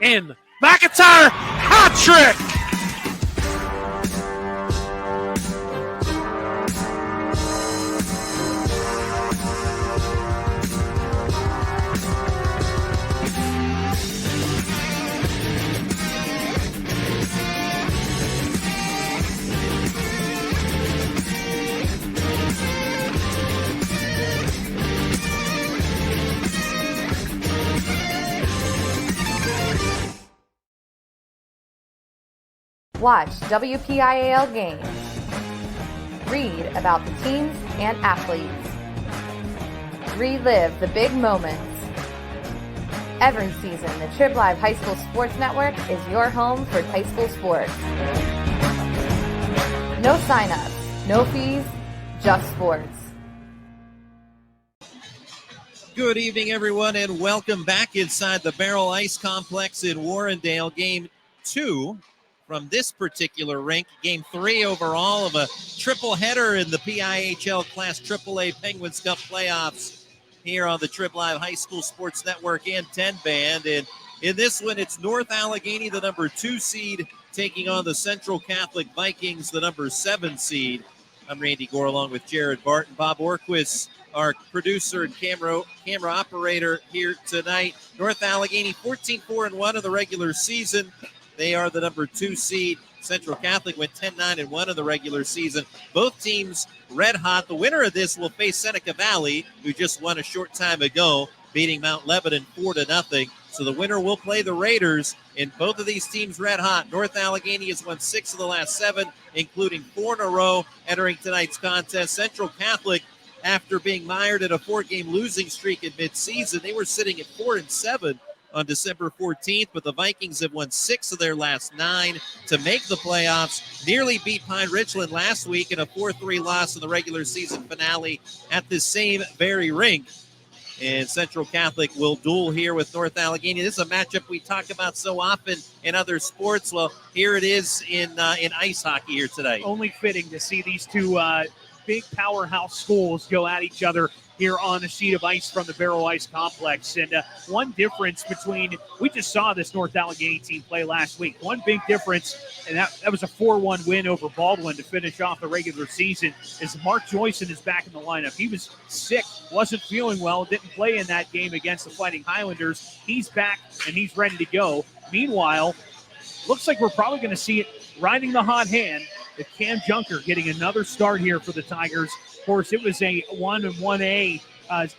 in. McIntyre, hat trick! Watch WPIHL games. Read about the teams and athletes. Relive the big moments. Every season, the Trib Live High School Sports Network is your home for high school sports. No sign-ups, no fees, just sports. Good evening, everyone, and welcome back inside the Barrel Ice Complex in Warrendale. Game 2 from this particular rink. Game 3 overall of a triple header in the PIHL Class AAA Penguins Cup playoffs here on the Trib Live High School Sports Network and 10 band. And in this one, it's North Allegheny, the number 2 seed, taking on the Central Catholic Vikings, the number 7 seed. I'm Randy Gore along with Jared Barton. Bob Orquist, our producer and camera operator here tonight. North Allegheny 14-4-1 of the regular season. They are the number 2 seed. Central Catholic went 10-9-1 in the regular season. Both teams red hot. The winner of this will face Seneca Valley, who just won a short time ago, beating Mount Lebanon 4-0. So the winner will play the Raiders, and both of these teams red hot. North Allegheny has won 6 of the last 7, including 4 in a row entering tonight's contest. Central Catholic, after being mired in a 4-game losing streak in midseason, they were sitting at 4-7 on December 14th, but the Vikings have won 6 of their last 9 to make the playoffs. Nearly beat Pine Richland last week in a 4-3 loss in the regular season finale at the same very rink. And Central Catholic will duel here with North Allegheny. This is a matchup we talk about so often in other sports. Well, here it is in ice hockey here today. Only fitting to see these two big powerhouse schools go at each other here on a sheet of ice from the Barrel Ice Complex. And one difference between, we just saw this North Allegheny team play last week. One big difference, and that was a 4-1 win over Baldwin to finish off the regular season, is Mark Joyson is back in the lineup. He was sick, wasn't feeling well, didn't play in that game against the Fighting Highlanders. He's back, and he's ready to go. Meanwhile, looks like we're probably going to see it riding the hot hand with Cam Junker getting another start here for the Tigers. Of course, it was a 1-1A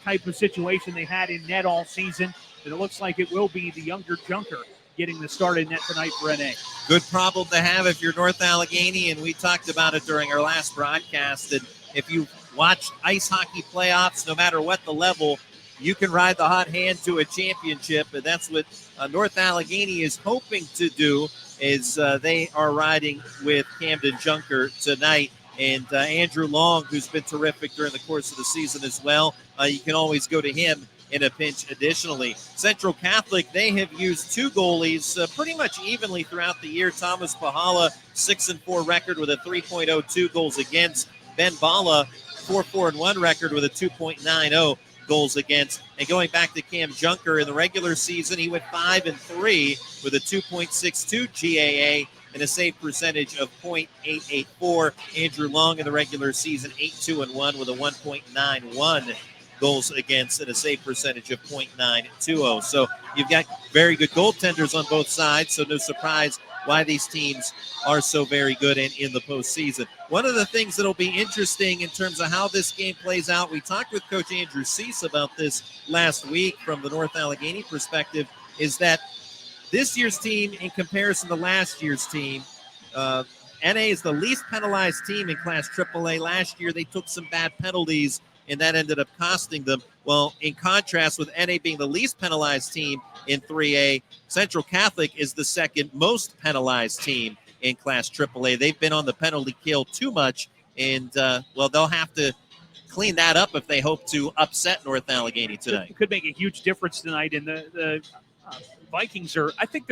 type of situation they had in net all season, and it looks like it will be the younger Junker getting the start in net tonight for NA. Good problem to have if you're North Allegheny, and we talked about it during our last broadcast, that if you watch ice hockey playoffs, no matter what the level, you can ride the hot hand to a championship, and that's what North Allegheny is hoping to do, is they are riding with Camden Junker tonight. And Andrew Long, who's been terrific during the course of the season as well. You can always go to him in a pinch additionally. Central Catholic, they have used 2 goalies pretty much evenly throughout the year. Thomas Pahala, 6-4 record with a 3.02 goals against. Ben Bala, 4-4-1 record with a 2.90 goals against. And going back to Cam Junker, in the regular season, he went 5-3 with a 2.62 GAA and a save percentage of .884. Andrew Long in the regular season, 8-2-1 with a 1.91 goals against and a save percentage of .920. So you've got very good goaltenders on both sides, so no surprise why these teams are so very good in the postseason. One of the things that'll be interesting in terms of how this game plays out, we talked with Coach Andrew Cease about this last week from the North Allegheny perspective, is that this year's team, in comparison to last year's team, NA is the least penalized team in Class AAA. Last year, they took some bad penalties, and that ended up costing them. Well, in contrast with NA being the least penalized team in 3A, Central Catholic is the second most penalized team in Class AAA. They've been on the penalty kill too much, and, they'll have to clean that up if they hope to upset North Allegheny today. It could make a huge difference tonight, and the Vikings are, I think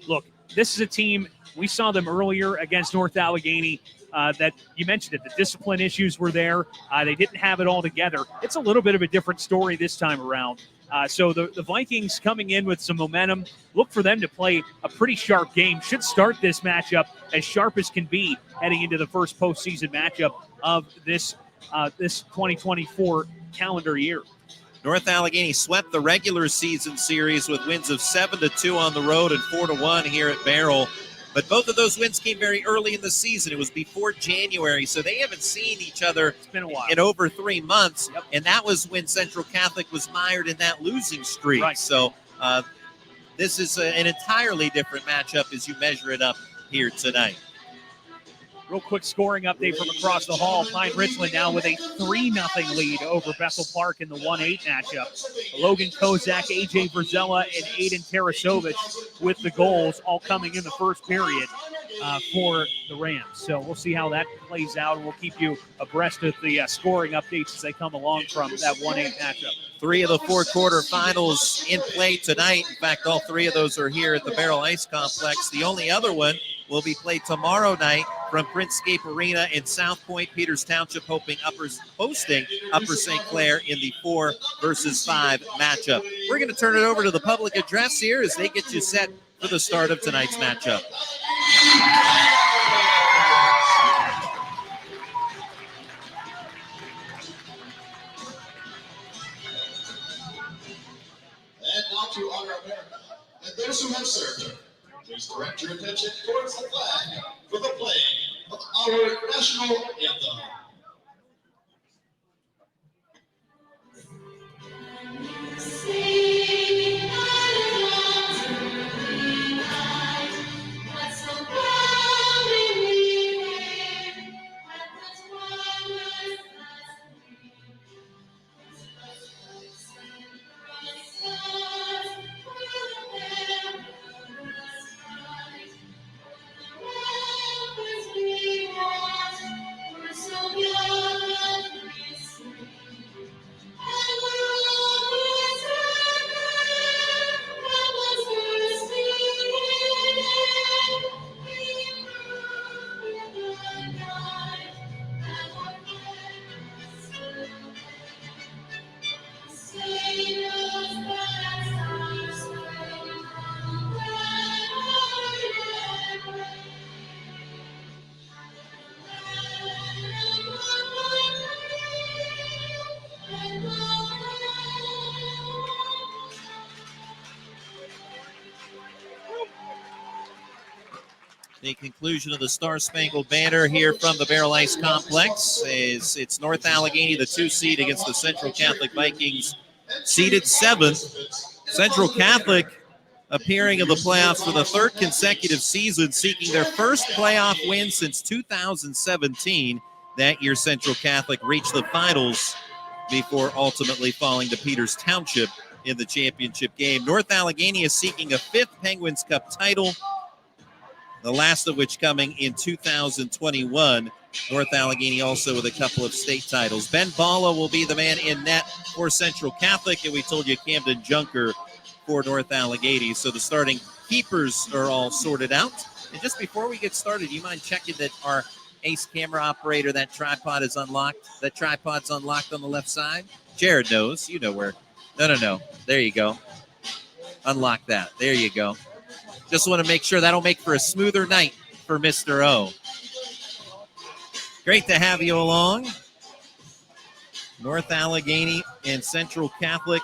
look, this is a team, we saw them earlier against North Allegheny, that you mentioned it, the discipline issues were there. They didn't have it all together. It's a little bit of a different story this time around. So the Vikings coming in with some momentum. Look for them to play a pretty sharp game. Should start this matchup as sharp as can be heading into the first postseason matchup of this 2024 calendar year. North Allegheny swept the regular season series with wins of 7-2 on the road and 4-1 here at Barrel. But both of those wins came very early in the season. It was before January, so they haven't seen each other It's been a while. in over 3 months. Yep. And that was when Central Catholic was mired in that losing streak. Right. So this is an entirely different matchup as you measure it up here tonight. Real quick scoring update from across the hall. Pine Richland now with a 3-0 lead over Bethel Park in the 1-8 matchup. Logan Kozak, AJ Verzella, and Aiden Tarasovich with the goals, all coming in the first period for the Rams. So we'll see how that plays out, and we'll keep you abreast of the scoring updates as they come along from that 1-8 matchup. 3 of the 4 quarterfinals in play tonight. In fact, all 3 of those are here at the Barrel Ice Complex. The only other one will be played tomorrow night from Printscape Arena in South Point. Peters Township hosting Upper St. Clair in the 4 versus 5 matchup. We're going to turn it over to the public address here as they get you set for the start of tonight's matchup. And now to honor America and those who have served her, please direct your attention towards the flag for the playing of our national anthem. The conclusion of the Star Spangled Banner here from the Barrel Ice Complex is it's North Allegheny, the 2 seed, against the Central Catholic Vikings, seeded 7th. Central Catholic appearing in the playoffs for the 3rd consecutive season, seeking their first playoff win since 2017. That year, Central Catholic reached the finals before ultimately falling to Peters Township in the championship game. North Allegheny is seeking a 5th Penguins Cup title, the last of which coming in 2021. North Allegheny also with a couple of state titles. Ben Balla will be the man in net for Central Catholic, and we told you Camden Junker for North Allegheny. So the starting keepers are all sorted out. And just before we get started, do you mind checking that our ace camera operator, that tripod is unlocked? That tripod's unlocked on the left side? Jared knows. You know where. No. There you go. Unlock that. There you go. Just want to make sure that'll make for a smoother night for Mr. O. Great to have you along. North Allegheny and Central Catholic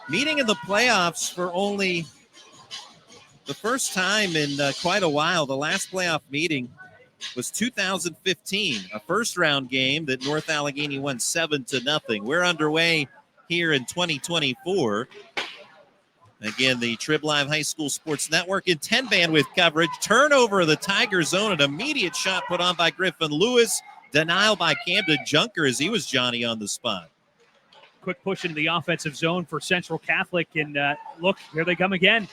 meeting in the playoffs for only the first time in quite a while. The last playoff meeting was 2015, a first-round game that North Allegheny won 7-0. We're underway here in 2024. Again, the Trib Live High School Sports Network in 10 bandwidth coverage. Turnover of the Tiger Zone, an immediate shot put on by Griffin Lewis. Denial by Camden Junker as he was Johnny on the spot. Quick push into the offensive zone for Central Catholic, and look, here they come again.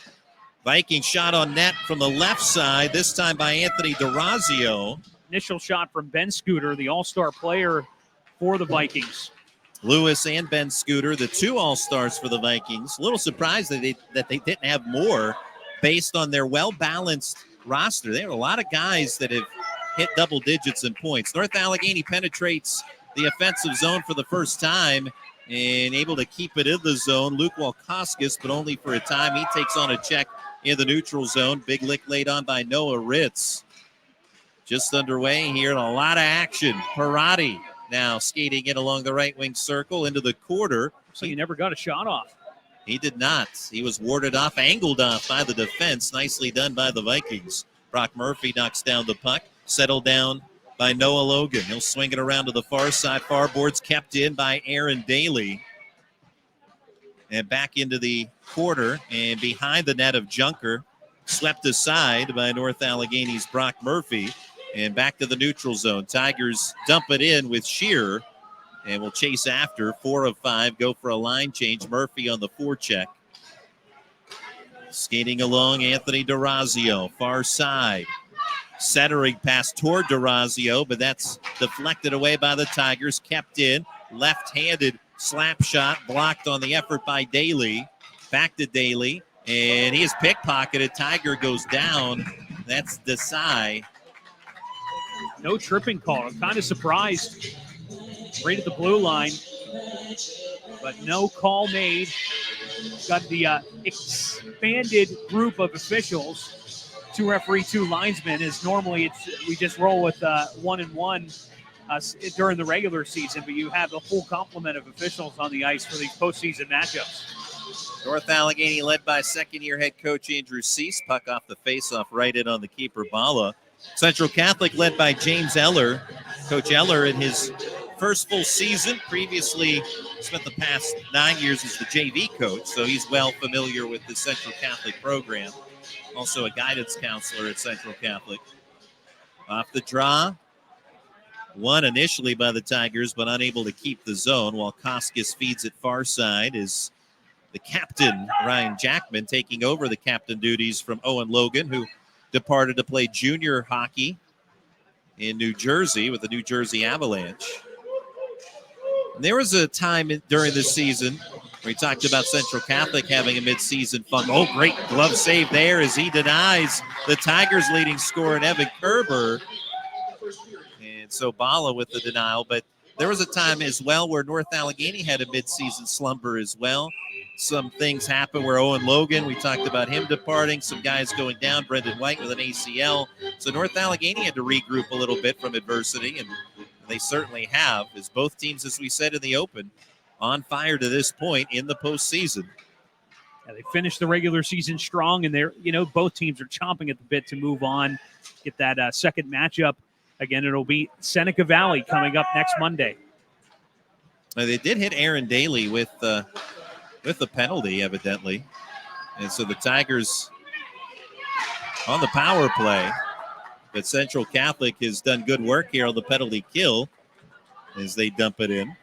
Viking shot on net from the left side, this time by Anthony DeRazio. Initial shot from Ben Scooter, the all-star player for the Vikings. Lewis and Ben Scooter, the 2 all-stars for the Vikings. A little surprised that they didn't have more based on their well-balanced roster. There are a lot of guys that have hit double digits in points. North Allegheny penetrates the offensive zone for the first time, and able to keep it in the zone. Luke Walkoskis, but only for a time. He takes on a check in the neutral zone. Big lick laid on by Noah Ritz. Just underway here and a lot of action. Parati now skating in along the right wing circle into the quarter. So he never got a shot off. He did not. He was warded off, angled off by the defense. Nicely done by the Vikings. Brock Murphy knocks down the puck. Settled down by Noah Logan. He'll swing it around to the far side. Far boards kept in by Aaron Daly. And back into the quarter and behind the net of Junker. Swept aside by North Allegheny's Brock Murphy. And back to the neutral zone. Tigers dump it in with Shearer. And will chase after. 4 of 5. Go for a line change. Murphy on the forecheck. Skating along, Anthony DeRazio. Far side. Centering pass toward DeRazio, but that's deflected away by the Tigers. Kept in. Left-handed slap shot. Blocked on the effort by Daly. Back to Daly. And he is pickpocketed. Tiger goes down. That's Desai. No tripping call. I'm kind of surprised. Right at the blue line, but no call made. Got the expanded group of officials, 2 referee, 2 linesmen. As normally we just roll with 1 and 1 during the regular season, but you have the full complement of officials on the ice for these postseason matchups. North Allegheny led by second-year head coach Andrew Cease. Puck off the face-off, right in on the keeper Bala. Central Catholic led by James Eller. Coach Eller in his first full season, previously spent the past 9 years as the JV coach, so he's well familiar with the Central Catholic program. Also a guidance counselor at Central Catholic. Off the draw, won initially by the Tigers, but unable to keep the zone, while Koskis feeds it far side is the captain, Ryan Jackman, taking over the captain duties from Owen Logan, who departed to play junior hockey in New Jersey with the New Jersey Avalanche. There was a time during this season where he talked about Central Catholic having a midseason fund. Oh, great glove save there as he denies the Tigers' leading scorer, Evan Kerber. And so Bala with the denial. But there was a time as well where North Allegheny had a midseason slumber as well. Some things happened where Owen Logan, we talked about him departing, some guys going down, Brendan White with an ACL. So North Allegheny had to regroup a little bit from adversity, and they certainly have, as both teams, as we said in the open, on fire to this point in the postseason. Yeah, they finished the regular season strong, and they're, both teams are chomping at the bit to move on, get that second matchup. Again, it'll be Seneca Valley coming up next Monday. They did hit Aaron Daly with the penalty, evidently. And so the Tigers on the power play. But Central Catholic has done good work here on the penalty kill as they dump it in.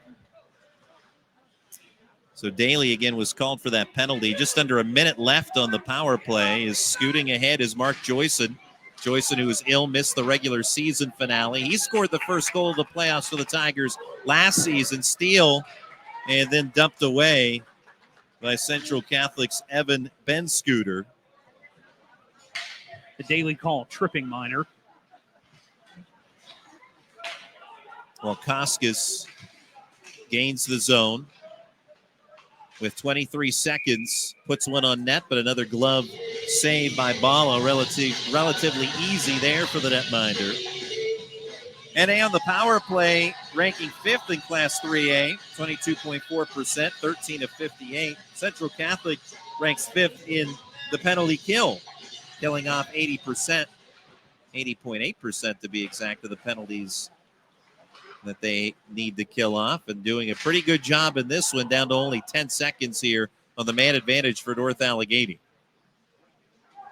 So Daly again was called for that penalty. Just under a minute left on the power play. Is scooting ahead is Mark Joyson. Joyson, who was ill, missed the regular season finale. He scored the first goal of the playoffs for the Tigers last season. Steal and then dumped away by Central Catholic's Evan Benscooter. The Daly call, tripping minor. Well, Koskis gains the zone with 23 seconds, puts one on net, but another glove save by Bala. Relatively easy there for the netminder. NA on the power play, ranking 5th in Class 3A, 22.4%, 13 of 58. Central Catholic ranks 5th in the penalty kill, killing off 80%, 80.8% to be exact, of the penalties that they need to kill off, and doing a pretty good job in this one, down to only 10 seconds here on the man advantage for North Allegheny.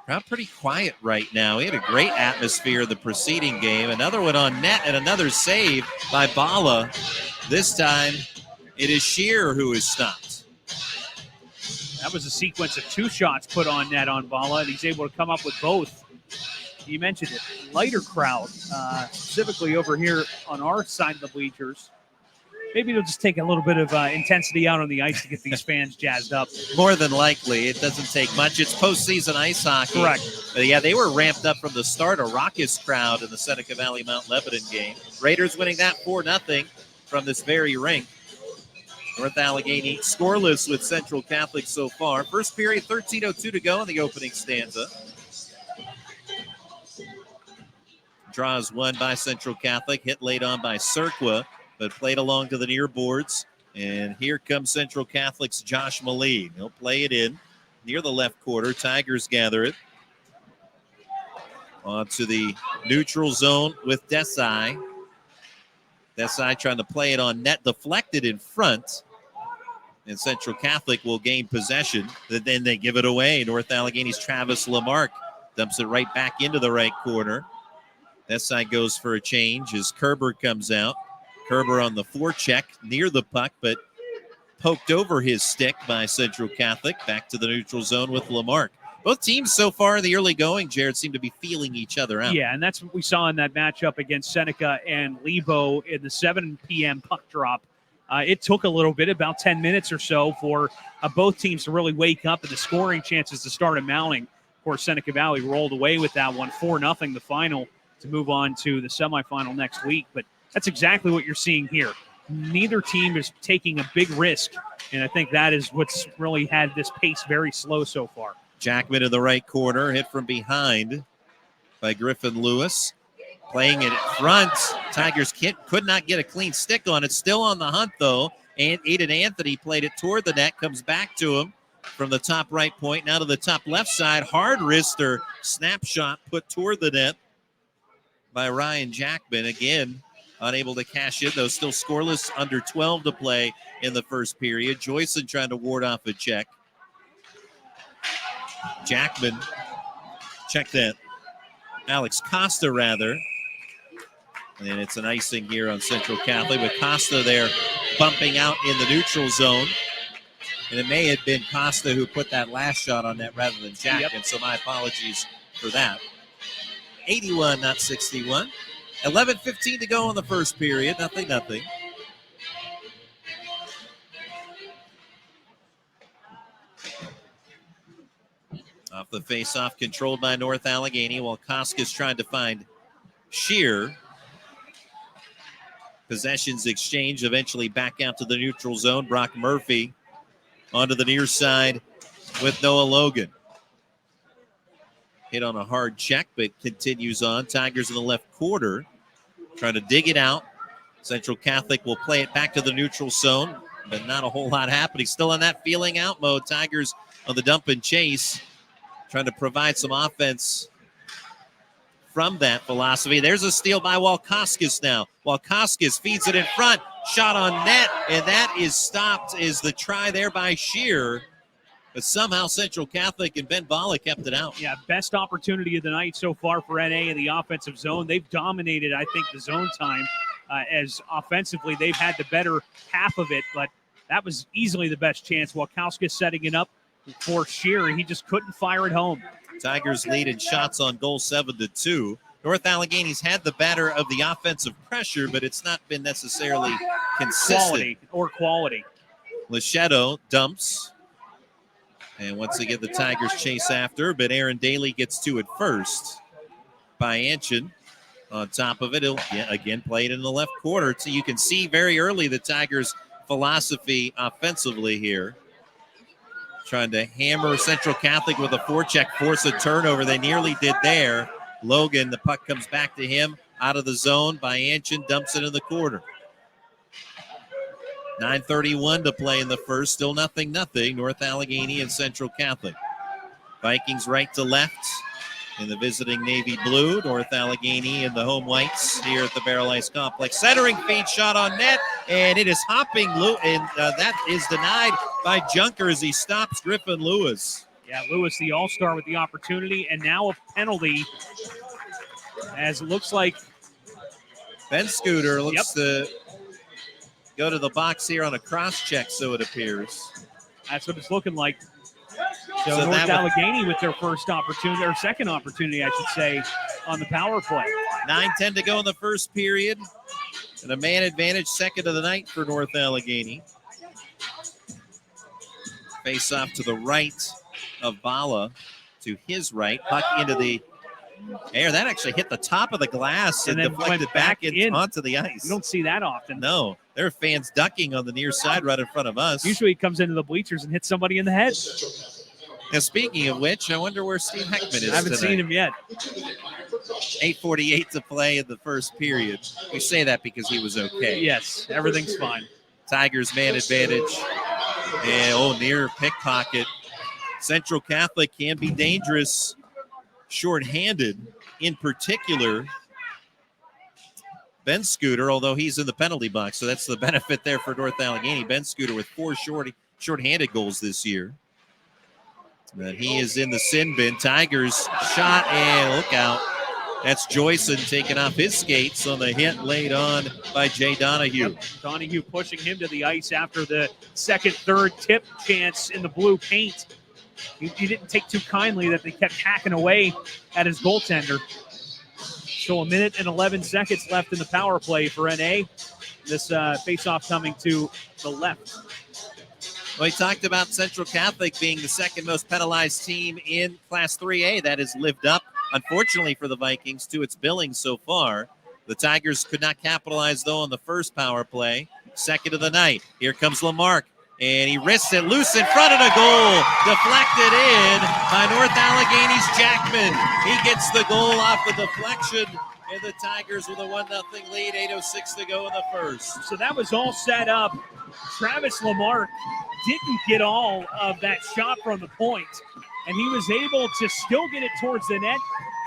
Crowd pretty quiet right now. He had a great atmosphere in the preceding game. Another one on net and another save by Bala. This time it is Shearer who is stopped. That was a sequence of 2 shots put on net on Bala, and he's able to come up with both. You mentioned it, lighter crowd, specifically over here on our side of the bleachers. Maybe they'll just take a little bit of intensity out on the ice to get these fans jazzed up. More than likely. It doesn't take much. It's postseason ice hockey. Correct. But yeah, they were ramped up from the start. A raucous crowd in the Seneca Valley Mount Lebanon game. Raiders winning that 4-0 from this very rink. North Allegheny scoreless with Central Catholic so far. First period, 13:02 to go in the opening stanza. Draws one by Central Catholic, hit late on by Cirqua, but played along to the near boards. And here comes Central Catholic's Josh Malee. He'll play it in near the left quarter. Tigers gather it. Onto the neutral zone with Desai. Desai trying to play it on net, deflected in front. And Central Catholic will gain possession. Then they give it away. North Allegheny's Travis Lamarck dumps it right back into the right corner. Desai goes for a change as Kerber comes out. Kerber on the forecheck near the puck, but poked over his stick by Central Catholic. Back to the neutral zone with Lamarck. Both teams so far in the early going, Jared, seem to be feeling each other out. Yeah, and that's what we saw in that matchup against Seneca and Lebo in the 7 p.m. puck drop. It took a little bit, about 10 minutes or so, for both teams to really wake up and the scoring chances to start mounting. Of course, Seneca Valley rolled away with that one, 4-0 the final, to move on to the semifinal next week. But that's exactly what you're seeing here. Neither team is taking a big risk, and I think that is what's really had this pace very slow so far. Jackman in the right corner, hit from behind by Griffin Lewis. Playing it in front. Tigers could not get a clean stick on it. Still on the hunt, though. And Aiden Anthony played it toward the net, comes back to him from the top right point. Now to the top left side. Hard wrister snapshot put toward the net by Ryan Jackman. Again, unable to cash in, though. Still scoreless, under 12 to play in the first period. Joyson trying to ward off a check. Jackman, check that. Alex Costa, rather. And it's an icing here on Central Catholic with Costa there bumping out in the neutral zone. And it may have been Costa who put that last shot on net rather than Jackman, so my apologies for that. 81, not 61. 11:15 to go in the first period. Nothing. Off the face-off, controlled by North Allegheny, while Koska's trying to find Shear. Possessions exchange, eventually back out to the neutral zone. Brock Murphy onto the near side with Noah Logan. Hit on a hard check, but continues on. Tigers in the left quarter, trying to dig it out. Central Catholic will play it back to the neutral zone, but not a whole lot happening. Still in that feeling out mode. Tigers on the dump and chase, trying to provide some offense from that philosophy. There's a steal by Walkoskis now. Walkoskis feeds it in front. Shot on net, and that is stopped. Is the try there by Shear. But somehow Central Catholic and Ben Bala kept it out. Yeah, best opportunity of the night so far for NA in the offensive zone. They've dominated, I think, the zone time. As offensively, they've had the better half of it, but that was easily the best chance. Walkoskis setting it up for Shear. He just couldn't fire it home. Tigers lead in shots on goal 7-2. North Allegheny's had the better of the offensive pressure, but it's not been necessarily consistent. Quality. Lichetto dumps. And once again, the Tigers chase after, but Aaron Daly gets to it first. By Anchin on top of it. He'll again play it in the left quarter. So you can see very early the Tigers' philosophy offensively here. Trying to hammer Central Catholic with a forecheck, force a turnover. They nearly did there. Logan, the puck comes back to him out of the zone by Anchin, dumps it in the quarter. 9:31 to play in the first. Still 0-0. North Allegheny and Central Catholic. Vikings right to left in the visiting navy blue. North Allegheny and the home whites here at the Barrel Ice Complex. Centering feed shot on net, and it is hopping, and that is denied by Junker as he stops Griffin Lewis. Yeah, Lewis, the all-star with the opportunity, and now a penalty as it looks like Ben Scooter looks to go to the box here on a cross-check, so it appears. That's what it's looking like. So North Allegheny with their first opportunity, or second opportunity, I should say, on the power play. 9:10 to go in the first period. And a man advantage, second of the night for North Allegheny. Face off to the right of Bala, to his right. Puck into the Air that actually hit the top of the glass and then deflected went back in. onto the ice. You don't see that often. No, there are fans ducking on the near side right in front of us. Usually he comes into the bleachers and hits somebody in the head. Now, speaking of which, I wonder where Steve Heckman is I haven't tonight. seen him yet. 8:48 to play in the first period. We say that because he was okay. Yes, everything's fine. Tigers man advantage. And near pickpocket. Central Catholic can be dangerous shorthanded. In particular, Ben Scooter, although he's in the penalty box, so that's the benefit there for North Allegheny. Ben Scooter with 4 shorthanded goals this year. But he is in the sin bin. Tigers shot and look out. That's Joyson taking off his skates on the hit laid on by Jay Donahue. Donahue pushing him to the ice after the second, third tip chance in the blue paint. He didn't take too kindly that they kept hacking away at his goaltender. So 1 minute and 11 seconds left in the power play for NA. This faceoff coming to the left. Well, he talked about Central Catholic being the second most penalized team in Class 3A. That has lived up, unfortunately for the Vikings, to its billing so far. The Tigers could not capitalize, though, on the first power play. Second of the night. Here comes Lamarck. And he wrists it loose in front of the goal. Deflected in by North Allegheny's Jackman. He gets the goal off the deflection. And the Tigers with a 1-0 lead. 8:06 to go in the first. So that was all set up. Travis Lamarck didn't get all of that shot from the point. And he was able to still get it towards the net.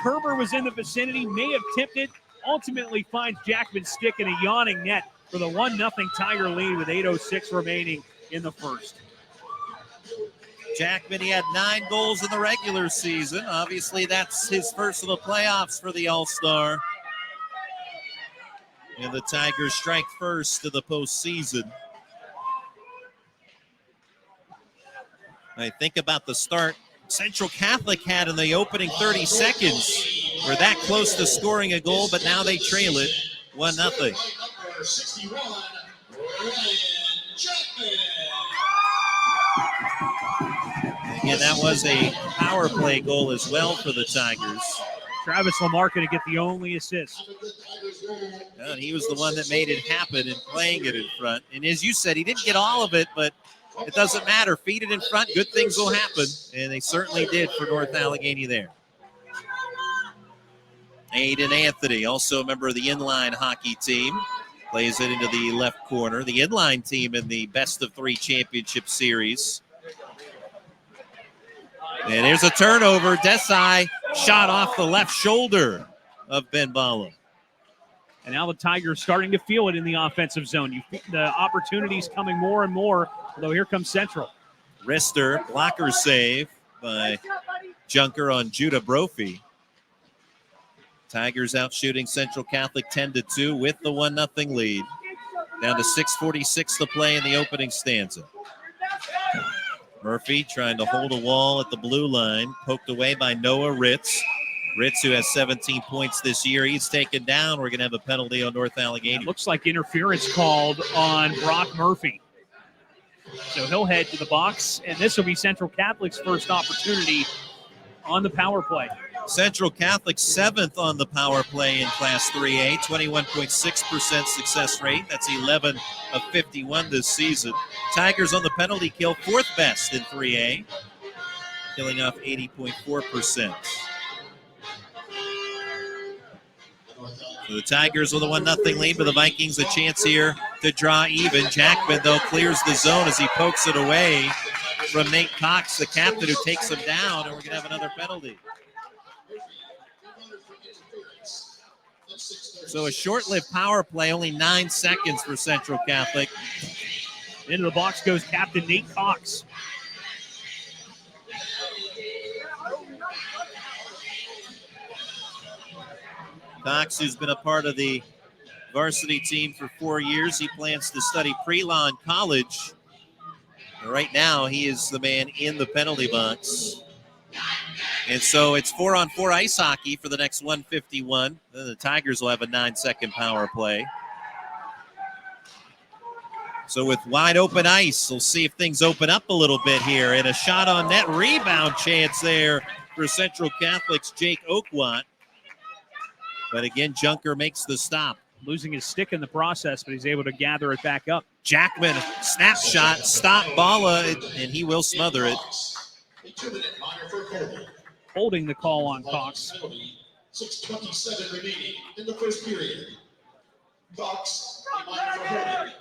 Kerber was in the vicinity, may have tipped it. Ultimately finds Jackman's stick in a yawning net for the 1-0 Tiger lead with 8:06 remaining in the first. Jackman, he had 9 goals in the regular season. Obviously, that's his first of the playoffs for the All-Star. And the Tigers strike first to the postseason. I think about the start Central Catholic had in the opening 30 seconds. We're that close to scoring a goal, but now they trail it 1-0. Again, that was a power play goal as well for the Tigers. Travis Lamarck going to get the only assist. And he was the one that made it happen and playing it in front. And as you said, he didn't get all of it, but it doesn't matter. Feed it in front, good things will happen. And they certainly did for North Allegheny there. Aiden Anthony, also a member of the inline hockey team, plays it into the left corner. The inline team in the best-of-3 championship series. And there's a turnover. Desai shot off the left shoulder of Ben Bala. And now the Tigers starting to feel it in the offensive zone. The opportunities coming more and more, although here comes Central. Rister, blocker save by Junker on Judah Brophy. Tigers out shooting Central Catholic 10-2 with the 1-0 lead. Down to 6:46 to play in the opening stanza. Murphy trying to hold a wall at the blue line, poked away by Noah Ritz. Ritz, who has 17 points this year, he's taken down. We're going to have a penalty on North Allegheny. It looks like interference called on Brock Murphy. So he'll head to the box, and this will be Central Catholic's first opportunity on the power play. Central Catholic 7th on the power play in Class 3A, 21.6% success rate. That's 11 of 51 this season. Tigers on the penalty kill, 4th best in 3A, killing off 80.4%. So the Tigers with a 1-0 lead, but the Vikings a chance here to draw even. Jackman, though, clears the zone as he pokes it away from Nate Cox, the captain, who takes him down, and we're going to have another penalty. So a short-lived power play, only 9 seconds for Central Catholic. Into the box goes Captain Nate Cox. Cox, who's been a part of the varsity team for 4 years, he plans to study pre-law in college. Right now, he is the man in the penalty box. And so it's 4-on-4 ice hockey for the next 151. Then the Tigers will have a 9-second power play. So with wide open ice, we'll see if things open up a little bit here. And a shot on net rebound chance there for Central Catholic's Jake Oakwat. But again, Junker makes the stop. Losing his stick in the process, but he's able to gather it back up. Jackman, snapshot, stop Bala, and he will smother it. A 2-minute minor for Colby. Holding the call on Cox. 6:27 remaining in the first period. Cox, a minor for holding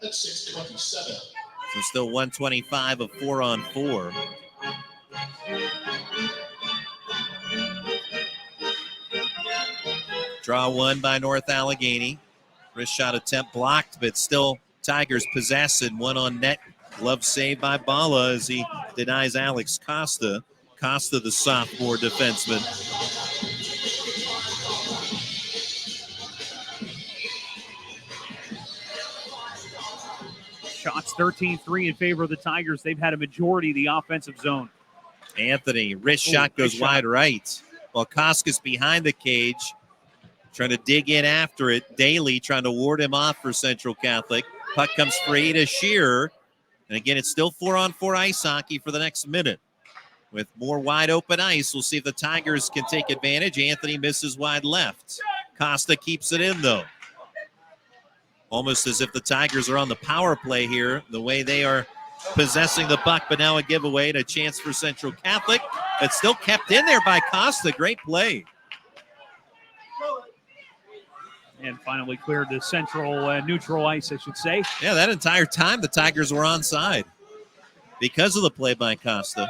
at 6:27. So still 125 of 4-on-4. Draw one by North Allegheny. Wrist shot attempt blocked, but still Tigers possess, and one on net. Glove saved by Bala as he denies Alex Costa. Costa, the sophomore defenseman. Shots 13-3 in favor of the Tigers. They've had a majority of the offensive zone. Anthony, wrist shot goes wide right. While Koskis behind the cage, trying to dig in after it. Daly trying to ward him off for Central Catholic. Puck comes free to Shearer. And again, it's still 4-on-4 ice hockey for the next minute. With more wide open ice, we'll see if the Tigers can take advantage. Anthony misses wide left. Costa keeps it in, though. Almost as if the Tigers are on the power play here, the way they are possessing the puck, but now a giveaway and a chance for Central Catholic. It's still kept in there by Costa. Great play. And finally cleared the central neutral ice, I should say. Yeah, that entire time the Tigers were onside because of the play by Costa.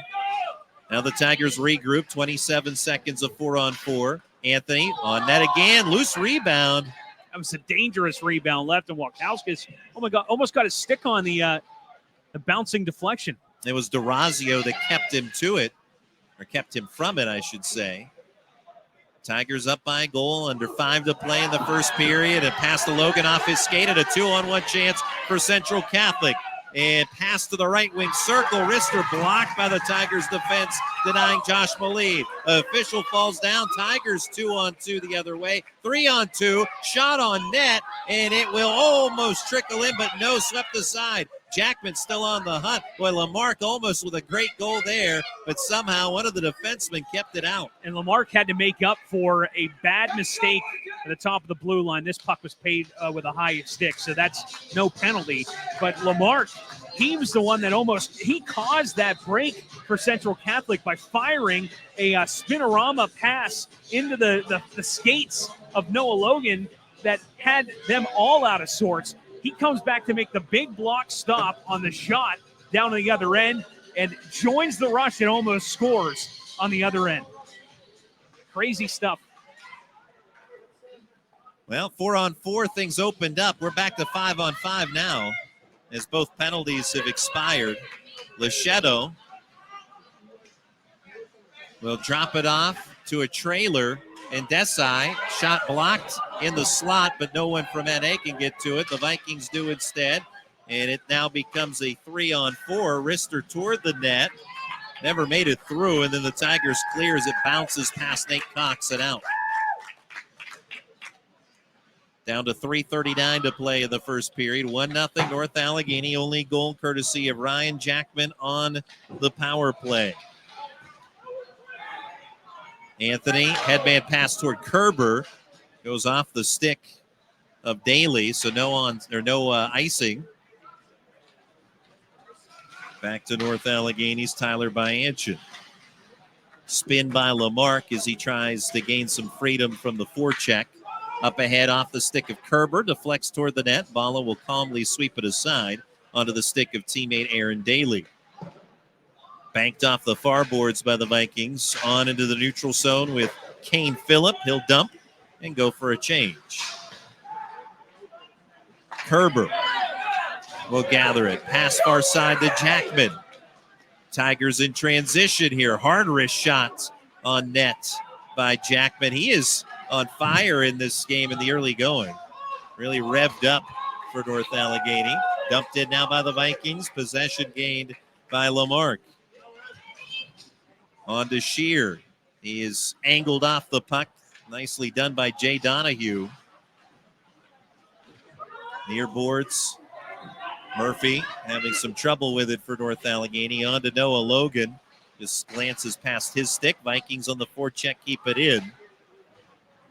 Now the Tigers regroup, 27 seconds of 4-on-4. Anthony on net again, loose rebound. That was a dangerous rebound left, and Walkowskis, oh my God, almost got a stick on the bouncing deflection. It was DeRazio that kept him to it, or kept him from it, I should say. Tigers up by a goal, under 5 to play in the first period, and pass to Logan off his skate, and a 2-on-1 chance for Central Catholic. And pass to the right wing circle. Wrister blocked by the Tigers defense, denying Josh Malid. Official falls down. Tigers 2-on-2 the other way. 3-on-2. Shot on net, and it will almost trickle in, but no, swept aside. Jackman still on the hunt. Boy, Lamarck almost with a great goal there, but somehow one of the defensemen kept it out. And Lamarck had to make up for a bad mistake at the top of the blue line. This puck was paid with a high stick, so that's no penalty. But Lamarck, he was the one that he caused that break for Central Catholic by firing a spinorama pass into the skates of Noah Logan that had them all out of sorts. He comes back to make the big block stop on the shot down on the other end and joins the rush and almost scores on the other end. Crazy stuff. Well, 4-on-4, things opened up. We're back to 5-on-5 now as both penalties have expired. Leschetto will drop it off to a trailer. And Desai, shot blocked in the slot, but no one from NA can get to it. The Vikings do instead, and it now becomes a 3-on-4. Wrister toward the net, never made it through, and then the Tigers clear as it bounces past Nate Cox and out. Down to 3:39 to play in the first period. 1-0 North Allegheny, only goal courtesy of Ryan Jackman on the power play. Anthony, headman pass toward Kerber, goes off the stick of Daly, so no icing. Back to North Allegheny's Tyler Bianchin. Spin by Lamarck as he tries to gain some freedom from the forecheck. Up ahead off the stick of Kerber, deflects toward the net. Bala will calmly sweep it aside onto the stick of teammate Aaron Daly. Banked off the far boards by the Vikings, on into the neutral zone with Kane Phillip. He'll dump and go for a change. Kerber will gather it. Pass far side to Jackman. Tigers in transition here. Hard wrist shots on net by Jackman. He is on fire in this game in the early going. Really revved up for North Allegheny. Dumped in now by the Vikings. Possession gained by Lamarck. On to Shear. He is angled off the puck. Nicely done by Jay Donahue. Near boards. Murphy having some trouble with it for North Allegheny. On to Noah Logan. Just glances past his stick. Vikings on the forecheck keep it in.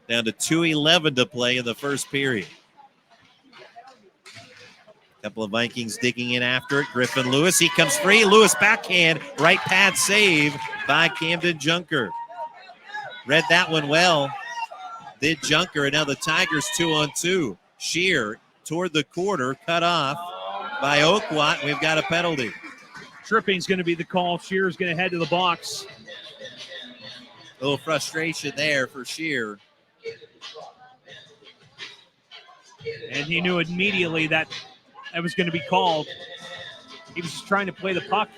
Down to 2:11 to play in the first period. A couple of Vikings digging in after it. Griffin Lewis, he comes free. Lewis backhand, right pad save by Camden Junker. Read that one well. Did Junker, and now the Tigers 2-on-2. Shear toward the quarter, cut off by Oakwat. We've got a penalty. Tripping's going to be the call. Shear's going to head to the box. A little frustration there for Shear. And he knew immediately that was going to be called. He was just trying to play the puck.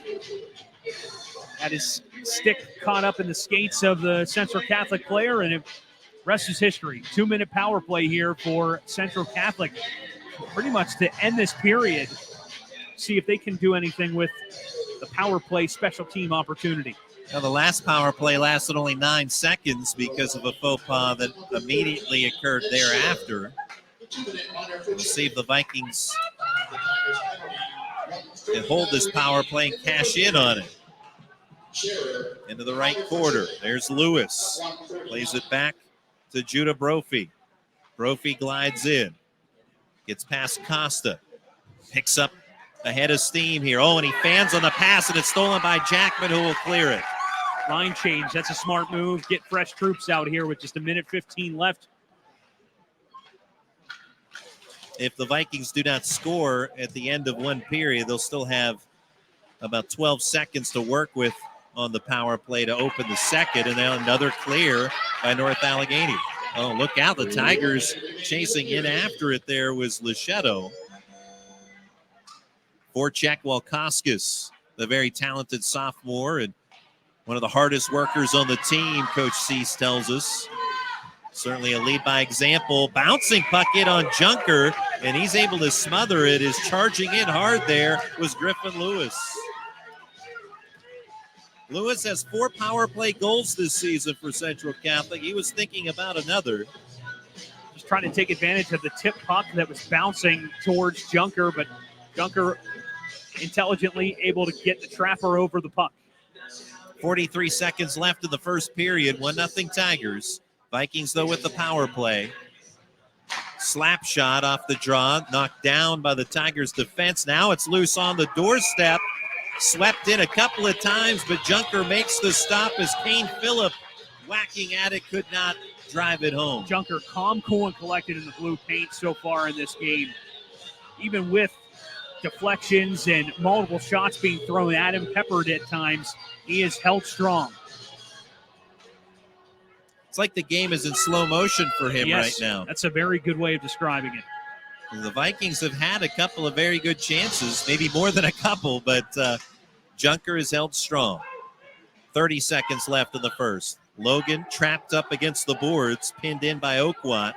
Had his stick caught up in the skates of the Central Catholic player, and it rest is history. 2-minute power play here for Central Catholic. Pretty much to end this period, see if they can do anything with the power play special team opportunity. Now, the last power play lasted only 9 seconds because of a faux pas that immediately occurred thereafter. We'll see if the Vikings can hold this power play and cash in on it. Into the right quarter. There's Lewis. Plays it back to Judah Brophy. Brophy glides in. Gets past Costa. Picks up a head of steam here. Oh, and he fans on the pass, and it's stolen by Jackman, who will clear it. Line change. That's a smart move. Get fresh troops out here with just 1:15 left. If the Vikings do not score at the end of one period, they'll still have about 12 seconds to work with on the power play to open the second, and then another clear by North Allegheny. Oh, look out. The Tigers chasing in after it there was Lechetto. Voracek Walkoskis, the very talented sophomore and one of the hardest workers on the team, Coach Cease tells us. Certainly a lead by example. Bouncing puck in on Junker, and he's able to smother it. Is charging in hard there was Griffin Lewis. Lewis has 4 power play goals this season for Central Catholic. He was thinking about another. Just trying to take advantage of the tip puck that was bouncing towards Junker, but Junker intelligently able to get the trapper over the puck. 43 seconds left in the first period. 1-0 Tigers. Vikings, though, with the power play. Slap shot off the draw, knocked down by the Tigers' defense. Now it's loose on the doorstep. Swept in a couple of times, but Junker makes the stop as Kane Phillip, whacking at it, could not drive it home. Junker calm, cool, and collected in the blue paint so far in this game. Even with deflections and multiple shots being thrown at him, peppered at times, he is held strong. It's like the game is in slow motion for him right now. That's a very good way of describing it. The Vikings have had a couple of very good chances, maybe more than a couple, but Junker is held strong. 30 seconds left in the first. Logan trapped up against the boards, pinned in by Oakwat.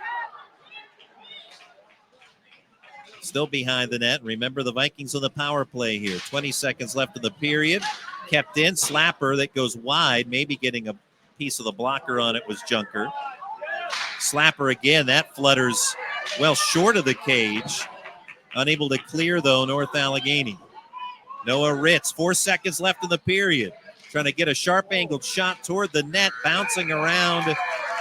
Still behind the net. Remember the Vikings on the power play here. 20 seconds left in the period. Kept in. Slapper that goes wide, maybe getting a piece of the blocker on it was Junker. Slapper again. That flutters well short of the cage. Unable to clear, though, North Allegheny. Noah Ritz, 4 seconds left in the period. Trying to get a sharp-angled shot toward the net, bouncing around,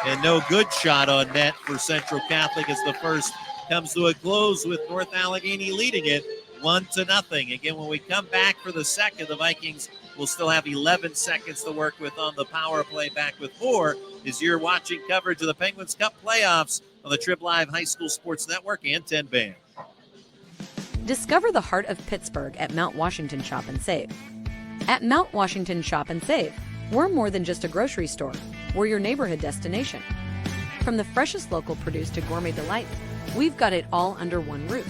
and no good shot on net for Central Catholic as the first comes to a close with North Allegheny leading it 1-0. Again, when we come back for the second, the Vikings will still have 11 seconds to work with on the power play. Back with more as you're watching coverage of the Penguins Cup playoffs on the Trib Live High School Sports Network and 10 Band. Discover the heart of Pittsburgh at Mount Washington Shop and Save. At Mount Washington Shop and Save, we're more than just a grocery store. We're your neighborhood destination. From the freshest local produce to gourmet delight, we've got it all under one roof.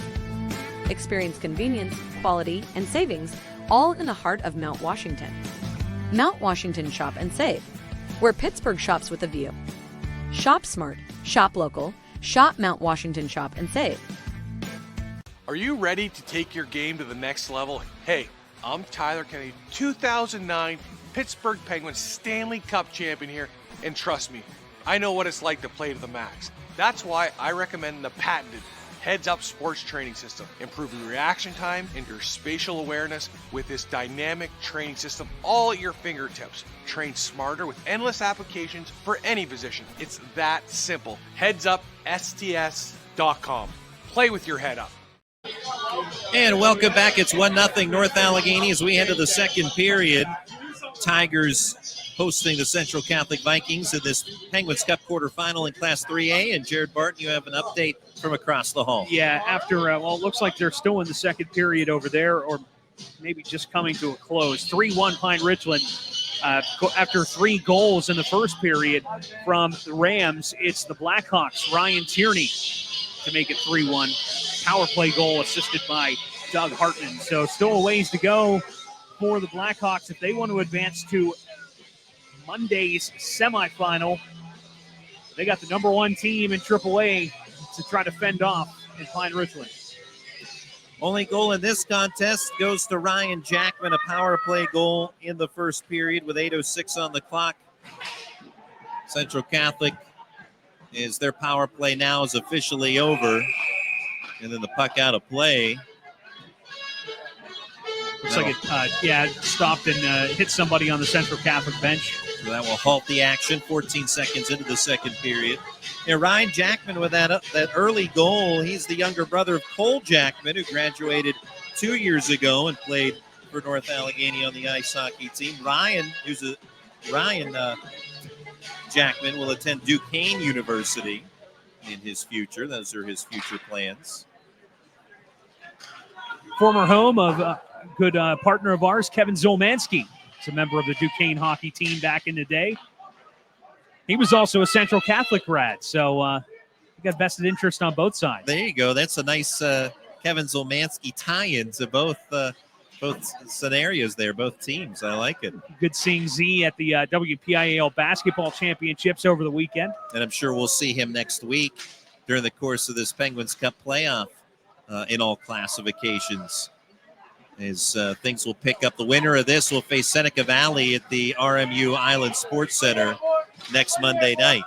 Experience convenience, quality, and savings all in the heart of Mount Washington. Mount Washington Shop and Save, where Pittsburgh shops with a view. Shop smart, shop local, shop Mount Washington Shop and Save. Are you ready to take your game to the next level? Hey, I'm Tyler Kennedy, 2009 Pittsburgh Penguins Stanley Cup champion here, and trust me, I know what it's like to play to the max. That's why I recommend the patented Heads Up Sports Training System, improving reaction time and your spatial awareness with this dynamic training system all at your fingertips. Train smarter with endless applications for any position. It's that simple. HeadsUpSTS.com. Play with your head up. And welcome back. It's 1-0 North Allegheny as we head to the second period. Tigers hosting the Central Catholic Vikings in this Penguins Cup quarterfinal in Class 3A. And Jared Barton, you have an update from across the hall. Yeah, after, it looks like they're still in the second period over there, or maybe just coming to a close. 3-1 Pine Ridgeland. After 3 goals in the first period from the Rams, it's the Blackhawks, Ryan Tierney, to make it 3-1. Power play goal assisted by Doug Hartman. So still a ways to go for the Blackhawks if they want to advance to Monday's semifinal. They got the number 1 team in AAA to try to fend off in Pine Ridgeland. Only goal in this contest goes to Ryan Jackman, a power play goal in the first period with 8:06 on the clock. Central Catholic is their power play now is officially over. And then the puck out of play. Looks like it stopped and hit somebody on the Central Catholic bench. So that will halt the action 14 seconds into the second period. Yeah, Ryan Jackman with that early goal. He's the younger brother of Cole Jackman, who graduated 2 years ago and played for North Allegheny on the ice hockey team. Ryan Jackman will attend Duquesne University in his future. Those are his future plans. Former home of a good partner of ours, Kevin Zolmanski. He's a member of the Duquesne hockey team back in the day. He was also a Central Catholic grad, so he got vested interest on both sides. There you go. That's a nice Kevin Zolmanski tie-in to both scenarios there, both teams. I like it. Good seeing Z at the WPIHL basketball championships over the weekend. And I'm sure we'll see him next week during the course of this Penguins Cup playoff in all classifications. As things will pick up. The winner of this will face Seneca Valley at the RMU Island Sports Center next Monday night.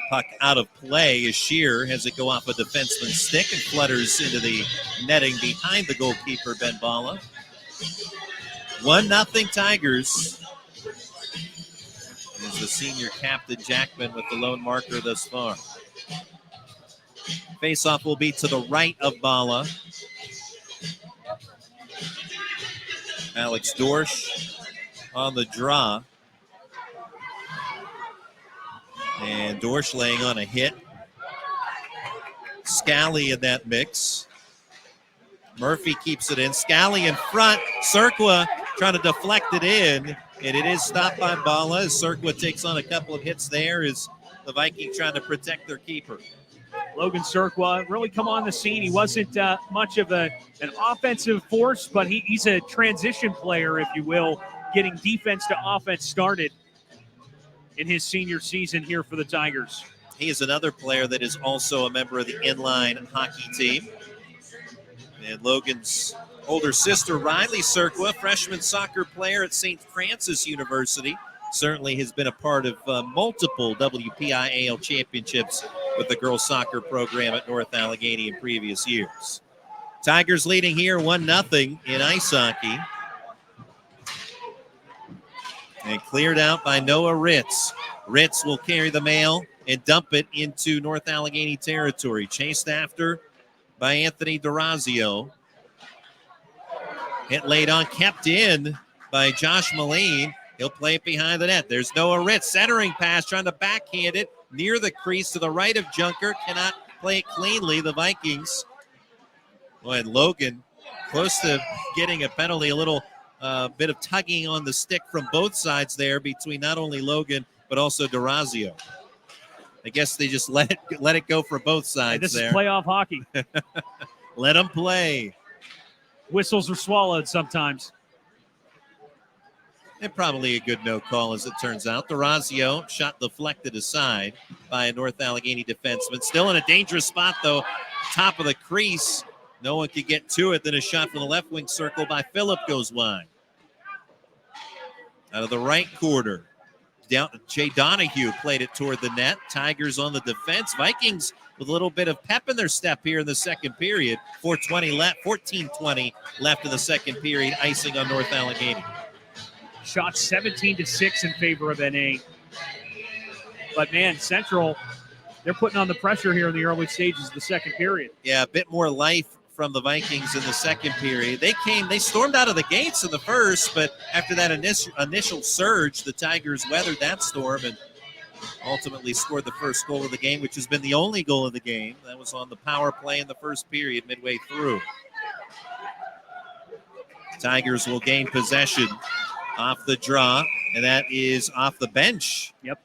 Puck out of play as Shear has it go off a defenseman's stick and flutters into the netting behind the goalkeeper, Ben Bala. 1-0 Tigers. Is the senior captain Jackman with the lone marker thus far. Faceoff will be to the right of Bala. Alex Dorsch on the draw. And Dorsch laying on a hit. Scally in that mix. Murphy keeps it in. Scally in front. Cirqua trying to deflect it in. And it is stopped by Bala as Cirqua takes on a couple of hits there as the Vikings trying to protect their keeper. Logan Cirqua really come on the scene. He wasn't much of an offensive force, but he's a transition player, if you will, getting defense to offense started in his senior season here for the Tigers. He is another player that is also a member of the inline hockey team. And Logan's older sister, Riley Cirqua, freshman soccer player at St. Francis University, certainly has been a part of multiple WPIHL championships with the girls soccer program at North Allegheny in previous years. Tigers leading here 1-0 in ice hockey. And cleared out by Noah Ritz. Ritz will carry the mail and dump it into North Allegheny territory. Chased after by Anthony D'Orazio. Hit laid on, kept in by Josh Moline. He'll play it behind the net. There's Noah Ritz. Centering pass, trying to backhand it near the crease to the right of Junker. Cannot play it cleanly. The Vikings. Boy, and Logan close to getting a penalty. A little bit of tugging on the stick from both sides there between not only Logan but also D'Orazio. I guess they just let it go for both sides. This there. is playoff hockey. Let them play. Whistles are swallowed sometimes. And probably a good no call, as it turns out. D'Orazio shot deflected aside by a North Allegheny defenseman. Still in a dangerous spot, though. Top of the crease. No one could get to it. Then a shot from the left wing circle by Phillip goes wide. Out of the right quarter. Jay Donahue played it toward the net. Tigers on the defense. Vikings with a little bit of pep in their step here in the second period. 14:20 left in the second period, icing on North Allegheny. Shot 17-6 in favor of NA. But, man, Central, they're putting on the pressure here in the early stages of the second period. Yeah, a bit more life from the Vikings in the second period. They stormed out of the gates in the first, but after that initial surge, the Tigers weathered that storm and ultimately scored the first goal of the game, which has been the only goal of the game. That was on the power play in the first period midway through. Tigers will gain possession off the draw, and that is off the bench. Yep.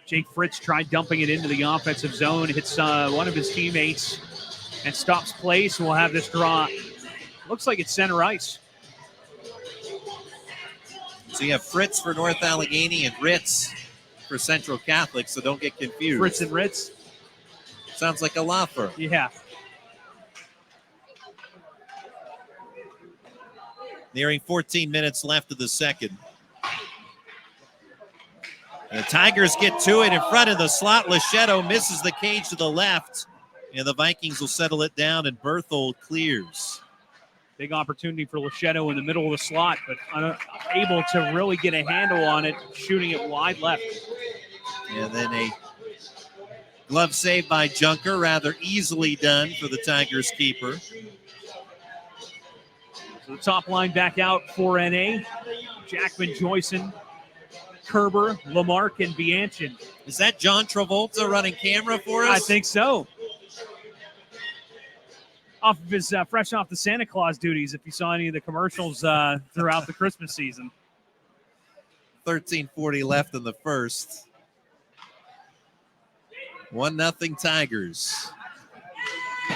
Jake Fritz tried dumping it into the offensive zone, hits one of his teammates, and stops play, so we'll have this draw. Looks like it's center ice. So you have Fritz for North Allegheny and Ritz for Central Catholic, so don't get confused. Fritz and Ritz? Sounds like a law firm. Yeah. Nearing 14 minutes left of the second. And the Tigers get to it in front of the slot. Lichetto misses the cage to the left, and the Vikings will settle it down, and Berthold clears. Big opportunity for Lichetto in the middle of the slot, but unable to really get a handle on it, shooting it wide left. And then a glove save by Junker, rather easily done for the Tigers keeper. So the top line back out for NA. Jackman, Joyson, Kerber, Lamarck, and Bianchin. Is that John Travolta running camera for us? I think so. Off of his fresh off the Santa Claus duties, if you saw any of the commercials throughout the Christmas season. 13:40 left in the first. 1-0 Tigers.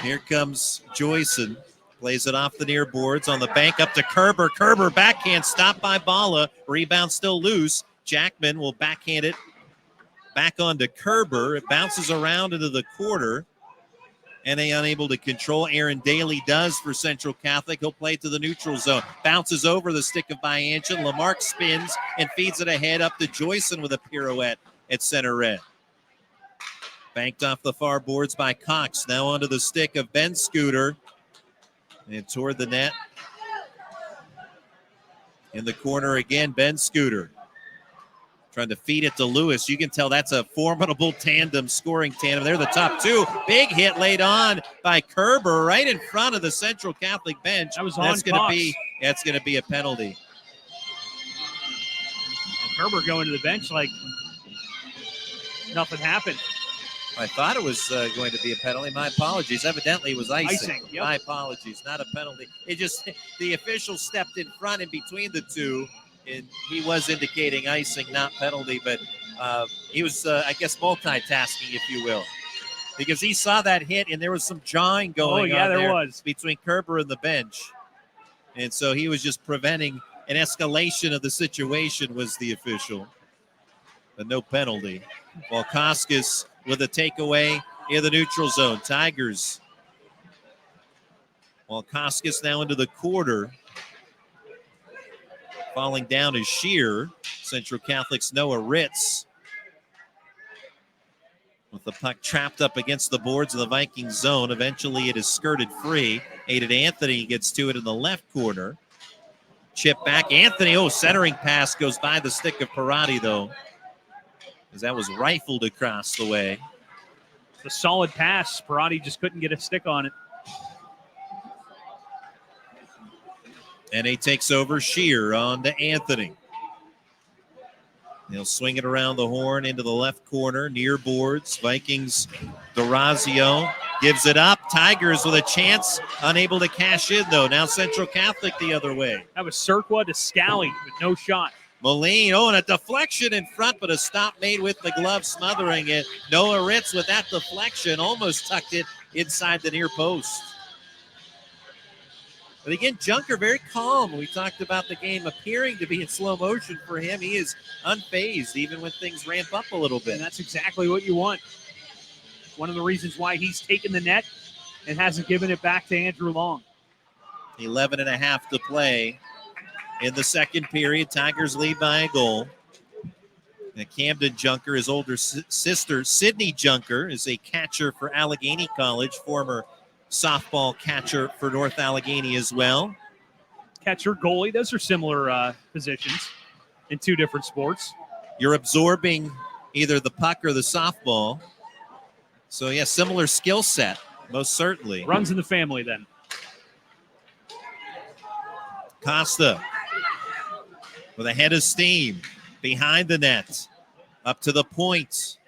Here comes Joyson. Plays it off the near boards on the bank up to Kerber. Kerber backhand stopped by Bala. Rebound still loose. Jackman will backhand it back onto Kerber. It bounces around into the quarter. NA unable to control. Aaron Daly does for Central Catholic. He'll play to the neutral zone. Bounces over the stick of Bianchin. Lamarck spins and feeds it ahead up to Joyson with a pirouette at center red. Banked off the far boards by Cox. Now onto the stick of Ben Scooter. And toward the net. In the corner again, Ben Scooter. Trying to feed it to Lewis. You can tell that's a formidable tandem, scoring tandem. They're the top two. Big hit laid on by Kerber right in front of the Central Catholic bench. That was on Cox. That's going to be a penalty. And Kerber going to the bench like nothing happened. I thought it was going to be a penalty. My apologies. Evidently, it was icing. Yep. My apologies. Not a penalty. It just, the official stepped in front in between the two, and he was indicating icing, not penalty, but he was, I guess, multitasking, if you will, because he saw that hit, and there was some jawing going on there between Kerber and the bench, and so he was just preventing an escalation of the situation, was the official, but no penalty. While Koskis with a takeaway in the neutral zone. Tigers. While Koskis now into the quarter. Falling down is Shear. Central Catholic's Noah Ritz. With the puck trapped up against the boards of the Vikings zone. Eventually it is skirted free. Aided Anthony gets to it in the left corner. Chip back. Anthony, centering pass goes by the stick of Parati, though, as that was rifled across the way. A solid pass. Parati just couldn't get a stick on it. And he takes over. Shear on to Anthony. He'll swing it around the horn into the left corner, near boards. Vikings, D'Orazio gives it up. Tigers with a chance, unable to cash in, though. Now Central Catholic the other way. That was Serqua to Scally with no shot. Moline, and a deflection in front, but a stop made with the glove, smothering it. Noah Ritz with that deflection almost tucked it inside the near post. But again, Junker very calm. We talked about the game appearing to be in slow motion for him. He is unfazed even when things ramp up a little bit. And that's exactly what you want. One of the reasons why he's taken the net and hasn't given it back to Andrew Long. 11.5 to play in the second period. Tigers lead by a goal. And Camden Junker, his older sister, Sydney Junker, is a catcher for Allegheny College, former softball catcher for North Allegheny as well. Catcher, goalie, those are similar positions in two different sports. You're absorbing either the puck or the softball. So, yeah, similar skill set, most certainly. Runs in the family then. Costa with a head of steam behind the net. Up to the point.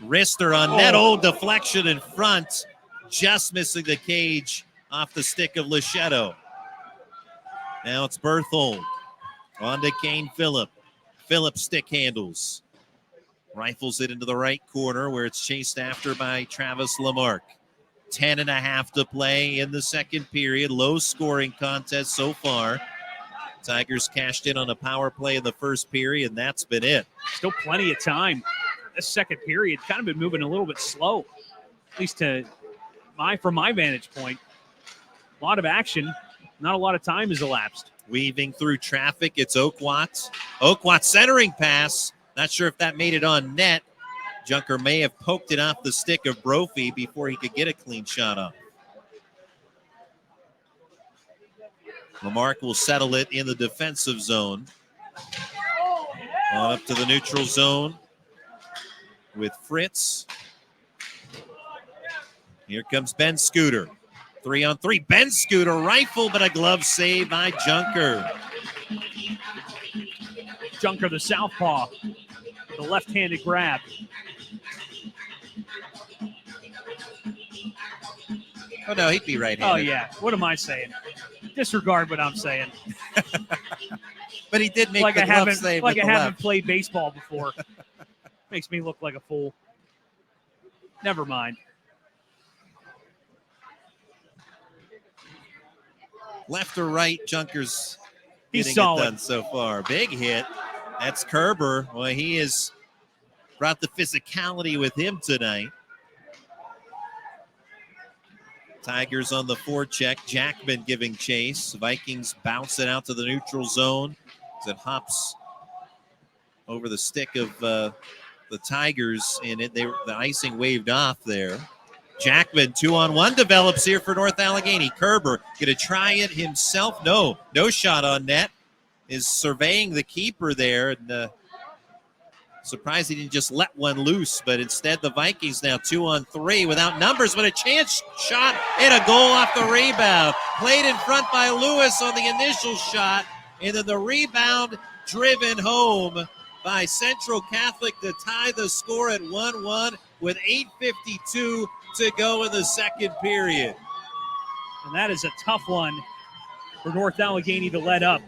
Wrister on net. Oh, deflection in front. Just missing the cage off the stick of Lichetto. Now it's Berthold. On to Kane Phillip. Phillip stick handles. Rifles it into the right corner where it's chased after by Travis Lamarck. 10.5 to play in the second period. Low scoring contest so far. Tigers cashed in on a power play in the first period, and that's been it. Still plenty of time. This second period kind of been moving a little bit slow, at least from my vantage point. A lot of action, not a lot of time has elapsed. Weaving through traffic, it's Oakwat. Oakwat centering pass. Not sure if that made it on net. Junker may have poked it off the stick of Brophy before he could get a clean shot off. Lamarck will settle it in the defensive zone. On up to the neutral zone with Fritz. Here comes Ben Scooter. 3-on-3. Ben Scooter rifle, but a glove save by Junker. Junker, the southpaw, the left-handed grab. Oh, no, he'd be right-handed. Oh, yeah. What am I saying? Disregard what I'm saying. But he did make the glove save like with I the haven't left. played baseball before. Makes me look like a fool. Never mind. Left or right, Junker's He's getting solid. it done so far. Big hit. That's Kerber. Well, he has brought the physicality with him tonight. Tigers on the forecheck. Jackman giving chase. Vikings bounce it out to the neutral zone as it hops over the stick of the Tigers, and the icing waved off there. Jackman 2-on-1 develops here for North Allegheny. Kerber going to try it himself. No shot on net. Is surveying the keeper there, and surprised he didn't just let one loose, but instead the Vikings now 2-on-3 without numbers, but a chance shot and a goal off the rebound. Played in front by Lewis on the initial shot, and then the rebound driven home by Central Catholic to tie the score at 1-1 with 8:52 to go in the second period. And that is a tough one for North Allegheny to let up.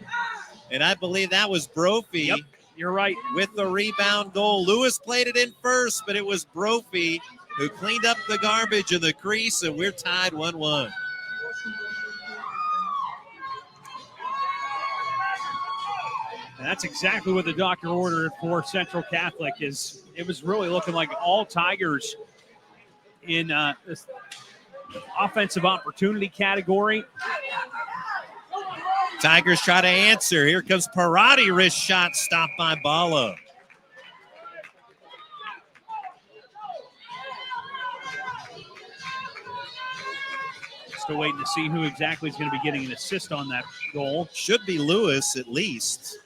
And I believe that was Brophy. Yep, you're right. With the rebound goal. Lewis played it in first, but it was Brophy who cleaned up the garbage in the crease, and we're tied 1-1. And that's exactly what the doctor ordered for Central Catholic. It was really looking like all Tigers in this offensive opportunity category. Tigers try to answer. Here comes Parati, wrist shot stopped by Bala. Still waiting to see who exactly is going to be getting an assist on that goal. Should be Lewis at least.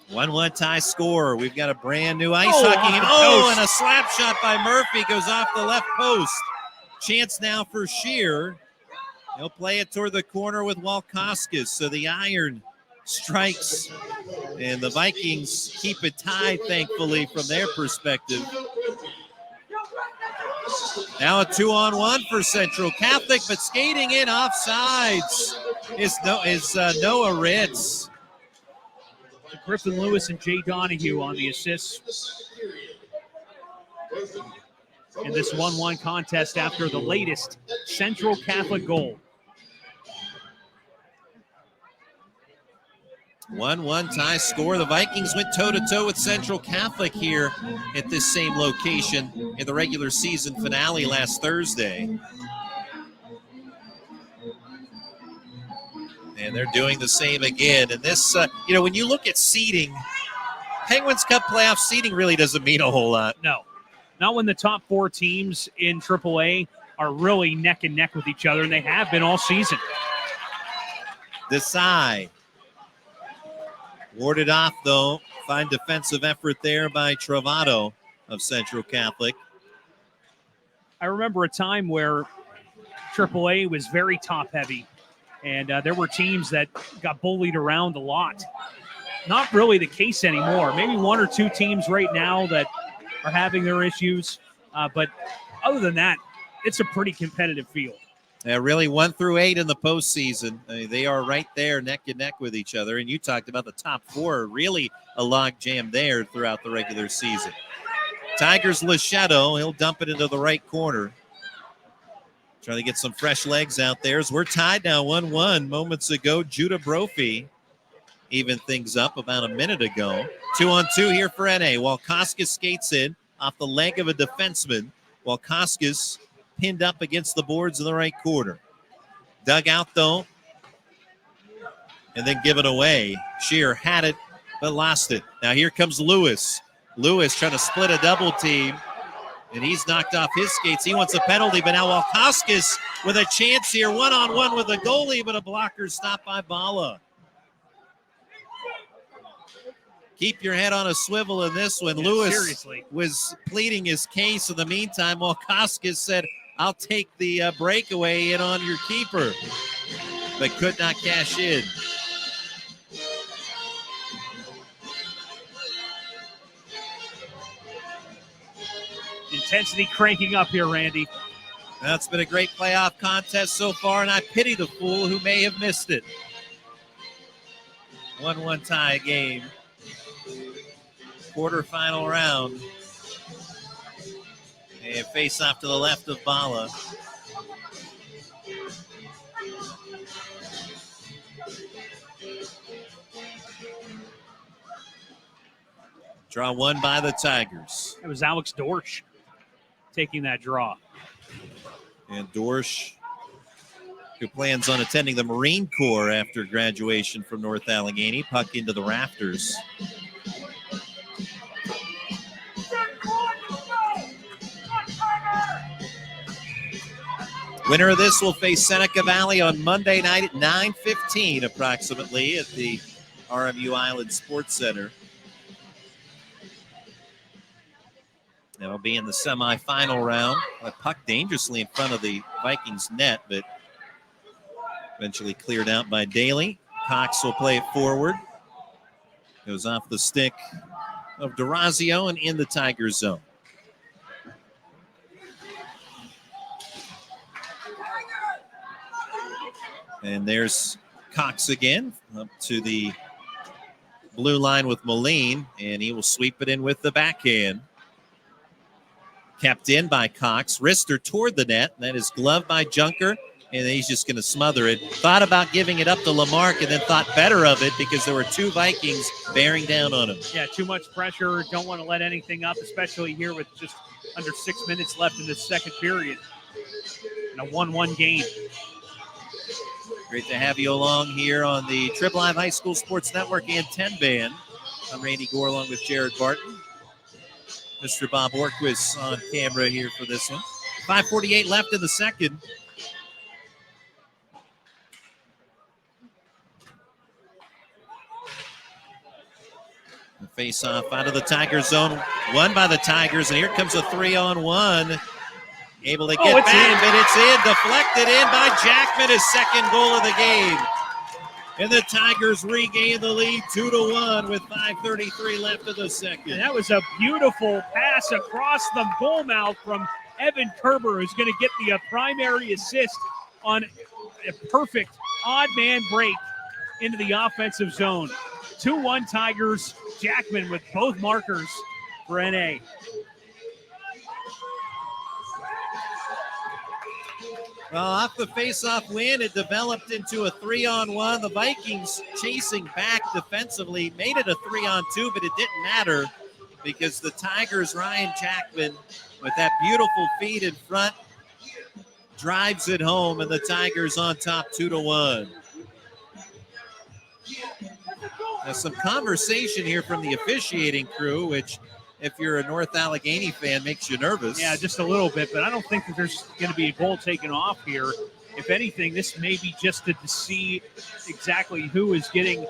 One tie score. We've got a brand new ice hockey game. Oh, and a slap shot by Murphy goes off the left post. Chance now for Shear. He'll play it toward the corner with Walkoskis. So the iron strikes, and the Vikings keep it tied, thankfully, from their perspective. Now a 2-on-1 for Central Catholic, but skating in offsides is Noah Ritz. Griffin Lewis and Jay Donahue on the assists in this 1-1 contest after the latest Central Catholic goal. 1-1 tie score. The Vikings went toe-to-toe with Central Catholic here at this same location in the regular season finale last Thursday. And they're doing the same again. And this, when you look at seeding, Penguins Cup playoff seeding really doesn't mean a whole lot. No, not when the top 4 teams in AAA are really neck and neck with each other, and they have been all season. Desai. Warded off, though. Fine defensive effort there by Travato of Central Catholic. I remember a time where AAA was very top-heavy, and there were teams that got bullied around a lot. Not really the case anymore. Maybe 1 or 2 teams right now that are having their issues, but other than that, it's a pretty competitive field. Yeah, really 1 through 8 in the postseason. I mean, they are right there neck and neck with each other. And you talked about the top 4, really a log jam there throughout the regular season. Tigers Lecheto, he'll dump it into the right corner. Trying to get some fresh legs out there as we're tied now 1-1. Moments ago, Judah Brophy evened things up about a minute ago. 2-on-2 here for NA. While Koskis skates in off the leg of a defenseman. While Koskis pinned up against the boards in the right corner. Dug out, though, and then given away. Shear had it, but lost it. Now here comes Lewis. Lewis trying to split a double team, and he's knocked off his skates. He wants a penalty, but now while Koskis with a chance here, one-on-one with the goalie, but a blocker stopped by Bala. Keep your head on a swivel in this one. Yeah, Lewis seriously was pleading his case in the meantime, while Koskis said, I'll take the breakaway in on your keeper, but could not cash in. Intensity cranking up here, Randy. That's been a great playoff contest so far, and I pity the fool who may have missed it. 1-1 tie game. Quarterfinal round. And face off to the left of Bala. Draw won by the Tigers. It was Alex Dorsch taking that draw. And Dorsch, who plans on attending the Marine Corps after graduation from North Allegheny, puck into the rafters. Winner of this will face Seneca Valley on Monday night at 9:15 approximately at the RMU Island Sports Center. That'll be in the semifinal round. A puck dangerously in front of the Vikings net, but eventually cleared out by Daly. Cox will play it forward. Goes off the stick of DeRazio and in the Tiger zone. And there's Cox again up to the blue line with Moline, and he will sweep it in with the backhand. Kept in by Cox. Wrister toward the net. That is gloved by Junker, and he's just going to smother it. Thought about giving it up to Lamarck and then thought better of it because there were 2 Vikings bearing down on him. Yeah, too much pressure. Don't want to let anything up, especially here with just under 6 minutes left in the second period. In a 1-1 game. Great to have you along here on the Trib Live High School Sports Network and 10 Band. I'm Randy Gore along with Jared Barton. Mr. Bob Orquist on camera here for this one. 5:48 left in the second. The face-off out of the Tiger zone, won by the Tigers, and here comes a 3-on-1. Able to get back, but it's in, deflected in by Jackman, his second goal of the game. And the Tigers regain the lead 2-1 with 5:33 left of the second. And that was a beautiful pass across the goal mouth from Evan Kerber, who's going to get the primary assist on a perfect odd man break into the offensive zone. 2-1 Tigers. Jackman with both markers for NA. Well, off the face-off win, it developed into a 3-on-1. The Vikings chasing back defensively, made it a 3-on-2, but it didn't matter because the Tigers, Ryan Jackman, with that beautiful feed in front, drives it home, and the Tigers on top 2-1. Now, some conversation here from the officiating crew, which, if you're a North Allegheny fan, makes you nervous. Yeah, just a little bit, but I don't think that there's going to be a goal taken off here. If anything, this may be just to see exactly who is getting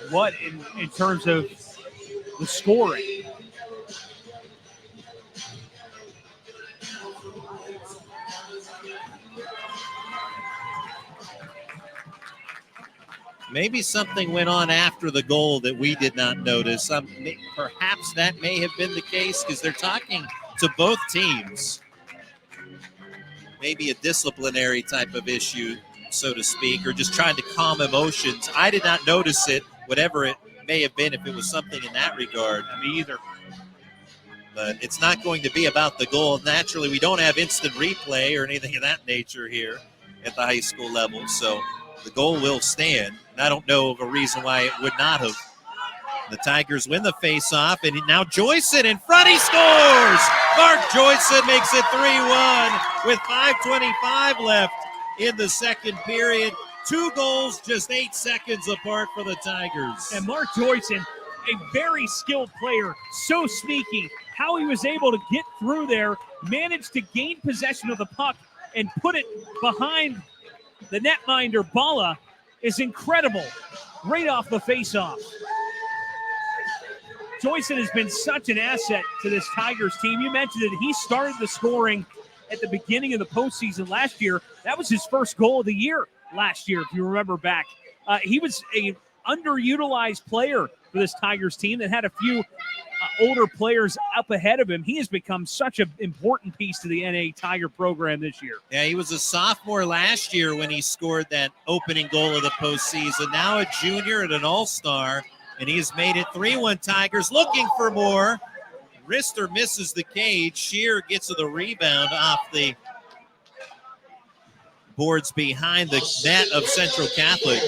what in terms of the scoring. Maybe something went on after the goal that we did not notice. Perhaps that may have been the case because they're talking to both teams. Maybe a disciplinary type of issue, so to speak, or just trying to calm emotions. I did not notice it, whatever it may have been, if it was something in that regard. Me either. But it's not going to be about the goal. Naturally, we don't have instant replay or anything of that nature here at the high school level, so the goal will stand. And I don't know of a reason why it would not have. The Tigers win the faceoff, and now Joyson in front. He scores! Mark Joyson makes it 3-1 with 5:25 left in the second period. 2 goals just 8 seconds apart for the Tigers. And Mark Joyson, a very skilled player, so sneaky. How he was able to get through there, managed to gain possession of the puck and put it behind the netminder Bala is incredible. Right off the faceoff. Joyson has been such an asset to this Tigers team. You mentioned that he started the scoring at the beginning of the postseason last year. That was his first goal of the year last year, if you remember back. He was an underutilized player for this Tigers team that had a few older players up ahead of him. He has become such an important piece to the NA Tiger program this year. Yeah, he was a sophomore last year when he scored that opening goal of the postseason. Now a junior and an all-star, and he has made it 3-1 Tigers, looking for more. Rister misses the cage. Shear gets to the rebound off the boards behind the net of Central Catholic.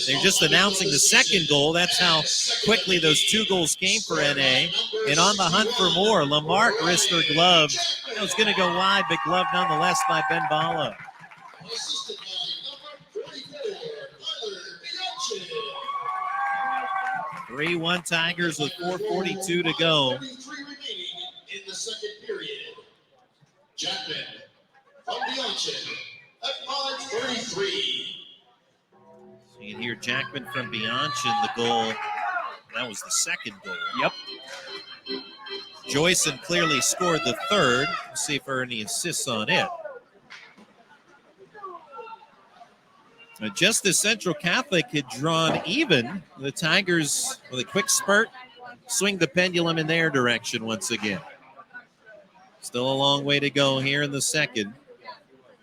They're just announcing the second goal. That's how quickly those 2 goals came for NA. And on the hunt for more, Lamarck Rister gloved. It was going to go wide, but gloved nonetheless by Ben Bala. 3-1 Tigers with 4:42 to go. In the second period. Jackman from Bianchin at 5:33. So you can hear Jackman from Bianchin, the goal. That was the second goal. Yep. Joyson clearly scored the third. We'll see if there are any assists on it. Just as Central Catholic had drawn even, the Tigers, with a quick spurt, swing the pendulum in their direction once again. Still a long way to go here in the second,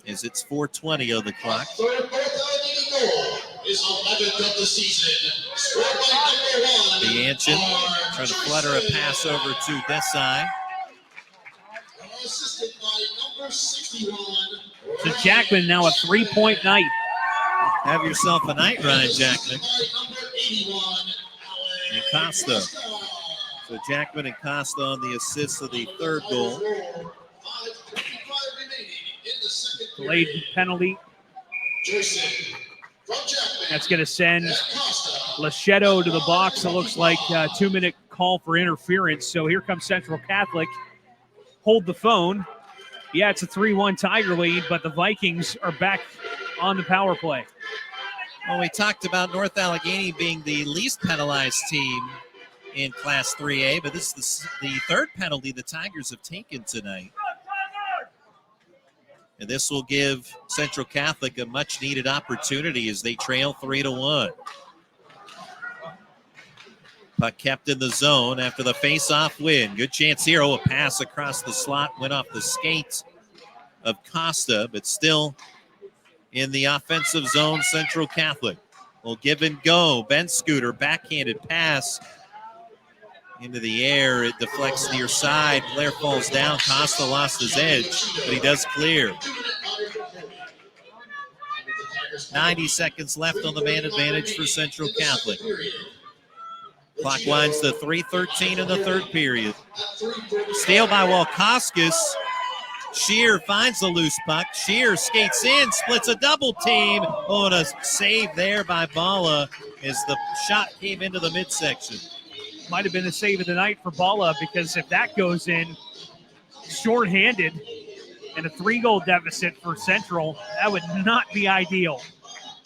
as it's 4:20 on the clock. Third North Allegheny goal is 11th of the season. Scored by number 1. Bianchin trying to flutter a pass over to Desai. Assisted by number 61. So Jackman now a 3-point night. Have yourself a night, Ryan Jackman. By number 81. And Costa. So Jackman and Costa on the assists of the third goal. 5:55 remaining in the second Delayed period. penalty. Joyson from Jackman. That's going to send And Costa. Lacheto to the box. It looks like a 2-minute call for interference. So here comes Central Catholic. Hold the phone. Yeah, it's a 3-1 Tiger lead, but the Vikings are back on the power play. Well, we talked about North Allegheny being the least penalized team in Class 3A, but this is the third penalty the Tigers have taken tonight. And this will give Central Catholic a much-needed opportunity as they trail 3-1. Puck kept in the zone after the face-off win. Good chance here. Oh, a pass across the slot went off the skates of Costa, but still in the offensive zone, Central Catholic will give and go. Ben Scooter, backhanded pass into the air. It deflects near side. Blair falls down. Costa lost his edge, but he does clear. 90 seconds left on the man advantage for Central Catholic. Clock winds to 3:13 in the third period. Steal by Walkoskis. Shear finds the loose puck. Shear skates in, splits a double team. Oh, and a save there by Bala as the shot came into the midsection. Might have been the save of the night for Bala, because if that goes in shorthanded and a 3-goal deficit for Central, that would not be ideal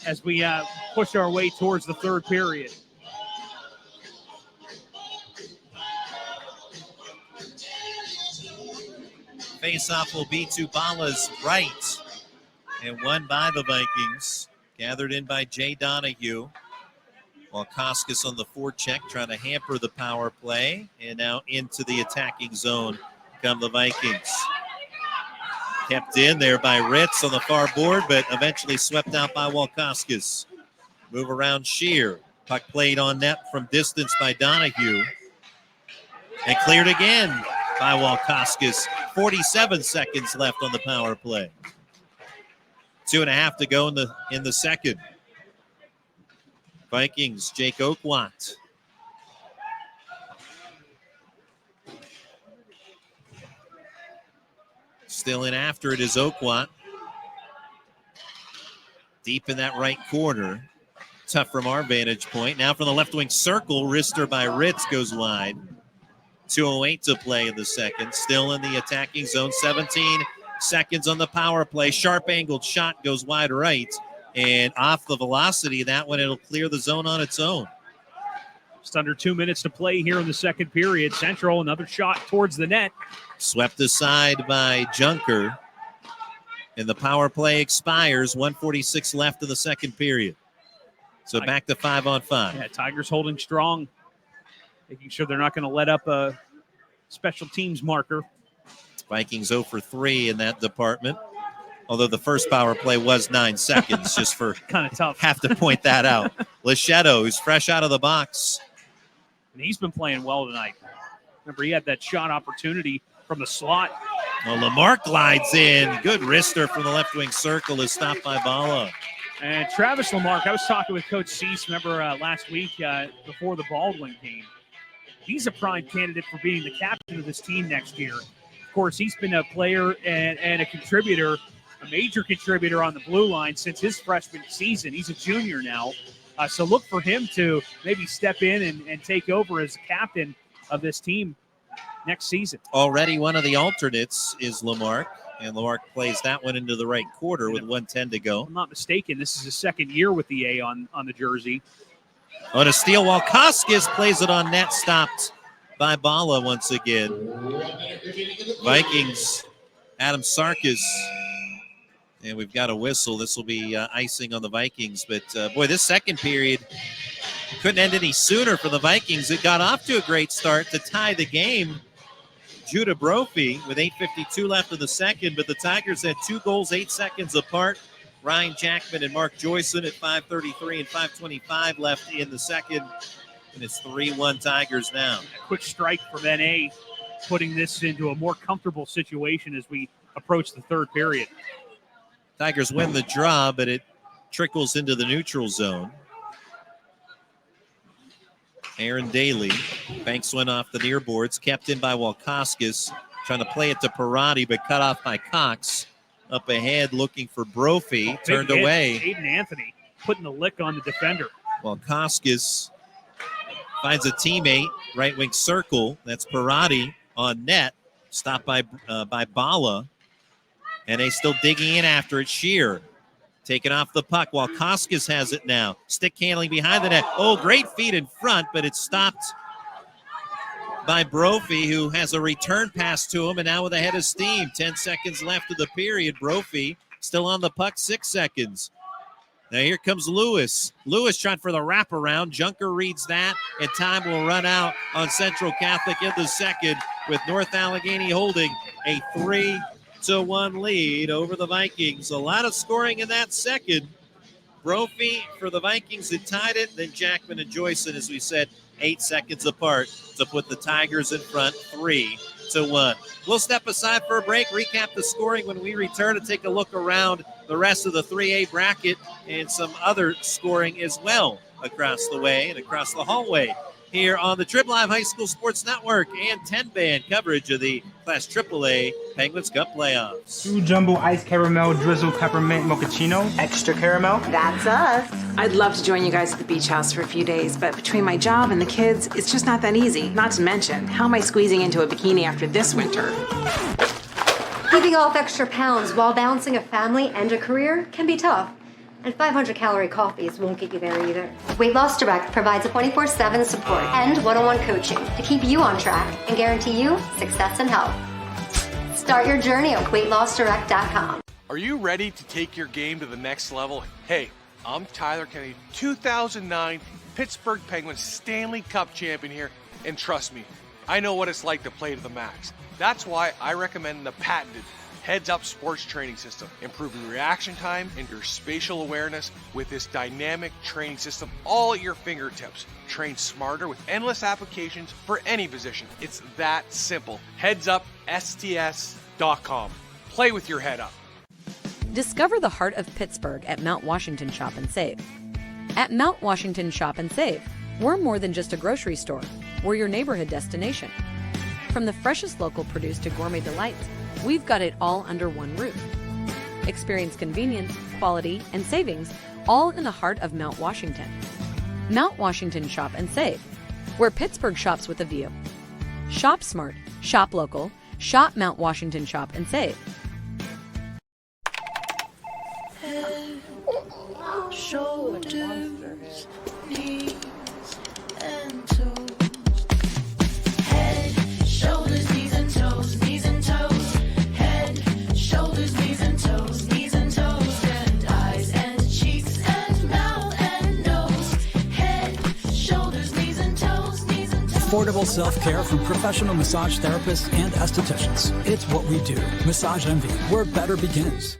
as we push our way towards the third period. Face-off will be to Bala's right and won by the Vikings. Gathered in by Jay Donahue. While Koskis on the forecheck trying to hamper the power play. And now into the attacking zone come the Vikings. Kept in there by Ritz on the far board, but eventually swept out by Walkoskis. Move around Shear. Puck played on net from distance by Donahue. And cleared again by Walkoskis. 47 seconds left on the power play. 2.5 to go in the second. Vikings, Jake Oakwat. Still in after it is Oakwat. Deep in that right corner. Tough from our vantage point. Now from the left wing circle, wrister by Ritz goes wide. 2:08 to play in the second. Still in the attacking zone. 17 seconds on the power play. Sharp angled shot goes wide right. And off the velocity, that one, it'll clear the zone on its own. Just under 2 minutes to play here in the second period. Central, another shot towards the net. Swept aside by Junker. And the power play expires. 1:46 left in the second period. So back to 5-on-5. Yeah, Tigers holding strong. Making sure they're not going to let up a special teams marker. Vikings 0 for 3 in that department. Although the first power play was 9 seconds, just for kind of tough. Have to point that out. Lichetto, who's fresh out of the box. And he's been playing well tonight. Remember, he had that shot opportunity from the slot. Well, Lamarck glides in. Good wrister from the left wing circle is stopped by Bala. And Travis Lamarck, I was talking with Coach Cease, remember last week before the Baldwin game. He's a prime candidate for being the captain of this team next year. Of course, he's been a player and a contributor, a major contributor on the blue line since his freshman season. He's a junior now. So look for him to maybe step in and take over as captain of this team next season. Already one of the alternates is Lamarck, and Lamarck plays that one into the right quarter with 1:10 to go. If I'm not mistaken, this is his second year with the A on the jersey. On a steal, while Koskis plays it on net, stopped by Bala once again. Vikings, Adam Sarkis. And we've got a whistle. This will be icing on the Vikings. But, boy, this second period couldn't end any sooner for the Vikings. It got off to a great start to tie the game. Judah Brophy with 8:52 left in the second. But the Tigers had 2 goals, 8 seconds apart. Ryan Jackman and Mark Joyson at 5:33 and 5:25 left in the second. And it's 3-1 Tigers now. A quick strike from NA, putting this into a more comfortable situation as we approach the third period. Tigers win the draw, but it trickles into the neutral zone. Aaron Daly banks one off the near boards, kept in by Walkoskis, trying to play it to Parati, but cut off by Cox. Up ahead, looking for Brophy, turned away. Aiden Anthony putting the lick on the defender. Walkoskis finds a teammate, right wing circle. That's Parati on net, stopped by Bala. And they still digging in after it. Shear taking off the puck while Koskis has it now. Stick handling behind the net. Oh, great feed in front, but it's stopped by Brophy, who has a return pass to him, and now with a head of steam. 10 seconds left of the period. Brophy still on the puck, 6 seconds. Now here comes Lewis. Lewis trying for the wraparound. Junker reads that, and time will run out on Central Catholic in the second, with North Allegheny holding a 3-1 lead over the Vikings. A lot of scoring in that second. Brophy for the Vikings had tied it. Then Jackman and Joyson, as we said, 8 seconds apart to put the Tigers in front 3-1. We'll step aside for a break, recap the scoring when we return, and take a look around the rest of the 3A bracket and some other scoring as well across the way and across the hallway here on the Trib Live High School Sports Network and 10-band coverage of the Class AAA Penguins Cup playoffs. 2 jumbo ice caramel drizzle peppermint mochaccino. Extra caramel. That's us. I'd love to join you guys at the beach house for a few days, but between my job and the kids, it's just not that easy. Not to mention, how am I squeezing into a bikini after this winter? Keeping off extra pounds while balancing a family and a career can be tough. And 500-calorie coffees won't get you there either. Weight Loss Direct provides a 24/7 support and one-on-one coaching to keep you on track and guarantee you success and health. Start your journey at weightlossdirect.com. Are you ready to take your game to the next level? Hey, I'm Tyler Kennedy, 2009 Pittsburgh Penguins Stanley Cup champion here, and trust me, I know what it's like to play to the max. That's why I recommend the patented Heads-Up Sports Training System, improving reaction time and your spatial awareness with this dynamic training system all at your fingertips. Train smarter with endless applications for any position. It's that simple. HeadsUpSTS.com. Play with your head up. Discover the heart of Pittsburgh at Mount Washington Shop and Save. At Mount Washington Shop and Save, we're more than just a grocery store. We're your neighborhood destination. From the freshest local produce to gourmet delights, we've got it all under one roof. Experience convenience, quality, and savings all in the heart of Mount Washington. Mount Washington Shop and Save, where Pittsburgh shops with a view. Shop smart, shop local, shop Mount Washington Shop and Save. Head, shoulders, knees, and toes. Head, shoulders, knees, and toes, knees and toes. Head, shoulders, knees and toes, knees and toes. And eyes and cheeks and mouth and nose. Head, shoulders, knees and toes, knees and toes. Affordable self-care from professional massage therapists and estheticians. It's what we do. Massage Envy, where better begins.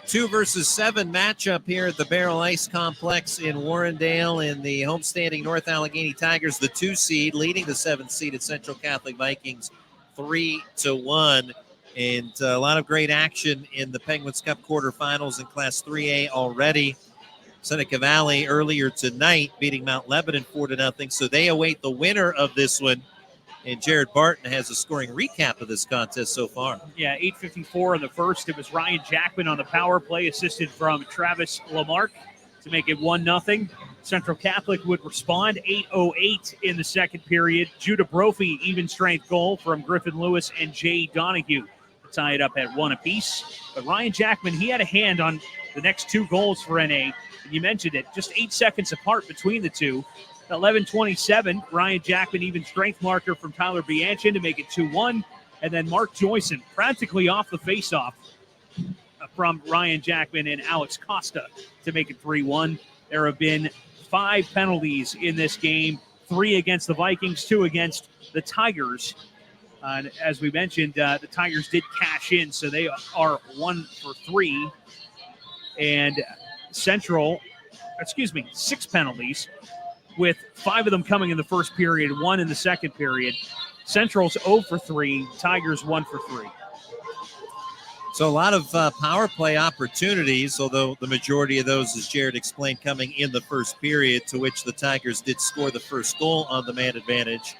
2 versus 7 matchup here at the Barrel Ice Complex in Warrendale, in the homestanding North Allegheny Tigers, the 2 seed, leading the 7th seeded Central Catholic Vikings 3-1. And a lot of great action in the Penguins Cup quarterfinals in Class 3A already. Seneca Valley earlier tonight beating Mount Lebanon 4-0. So they await the winner of this one. And Jared Barton has a scoring recap of this contest so far. Yeah, 8:54 in the first. It was Ryan Jackman on the power play, assisted from Travis Lamarck to make it 1-0. Central Catholic would respond. 8:08 in the second period. Judah Brophy, even strength goal from Griffin Lewis and Jay Donahue to tie it up at 1 apiece. But Ryan Jackman, he had a hand on the next 2 goals for NA. And you mentioned it, just 8 seconds apart between the two. 11:27, Ryan Jackman, even strength marker from Tyler Bianchin to make it 2-1. And then Mark Joyson, practically off the faceoff from Ryan Jackman and Alex Costa to make it 3-1. There have been 5 penalties in this game, 3 against the Vikings, 2 against the Tigers. As we mentioned, the Tigers did cash in, so they are 1 for 3. And Central, 6 penalties, with 5 of them coming in the first period, 1 in the second period. Central's 0 for 3, Tigers 1 for 3. So a lot of power play opportunities, although the majority of those, as Jared explained, coming in the first period, to which the Tigers did score the first goal on the man advantage.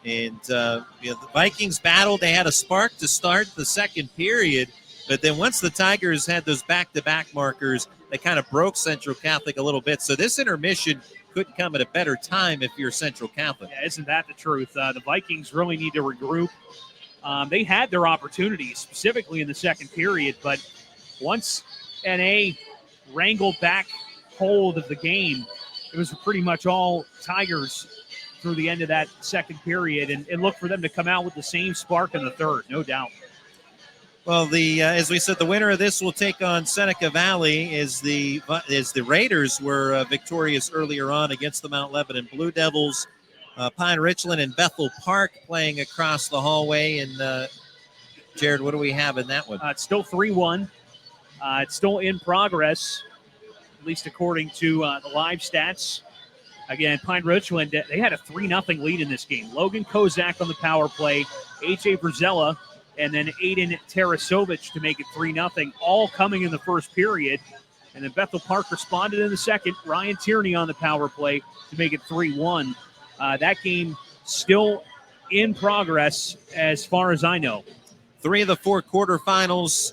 And the Vikings battled. They had a spark to start the second period, but then once the Tigers had those back-to-back markers, they kind of broke Central Catholic a little bit. So this intermission couldn't come at a better time if you're Central Catholic. Yeah, isn't that the truth? The Vikings really need to regroup. They had their opportunities, specifically in the second period, but once NA wrangled back hold of the game, it was pretty much all Tigers through the end of that second period, and look for them to come out with the same spark in the third, no doubt. Well, as we said, the winner of this will take on Seneca Valley, as the Raiders were victorious earlier on against the Mount Lebanon Blue Devils. Pine Richland and Bethel Park playing across the hallway. And Jared, what do we have in that one? It's still 3-1. It's still in progress, at least according to the live stats. Again, Pine Richland, they had a 3-0 lead in this game. Logan Kozak on the power play, A.J. Brzella, and then Aiden Tarasovich to make it 3-0, all coming in the first period. And then Bethel Park responded in the second. Ryan Tierney on the power play to make it 3-1. That game still in progress as far as I know. 3 of the 4 quarterfinals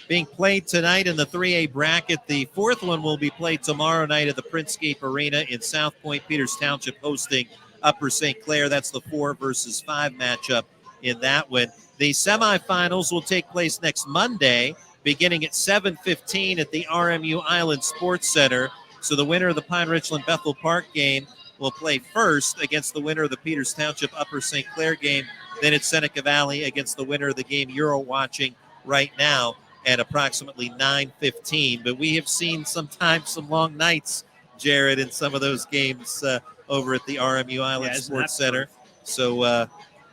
being played tonight in the 3A bracket. The fourth one will be played tomorrow night at the Prinscape Arena in South Point. Peters Township hosting Upper St. Clair. That's the 4 versus 5 matchup in that one. The semifinals will take place next Monday, beginning at 7:15 at the RMU Island Sports Center. So the winner of the Pine Richland Bethel Park game will play first against the winner of the Peters Township Upper St. Clair game. Then it's Seneca Valley against the winner of the game you're watching right now at approximately 9:15. But we have seen sometimes some long nights, Jared, in some of those games over at the RMU Island Sports Center. So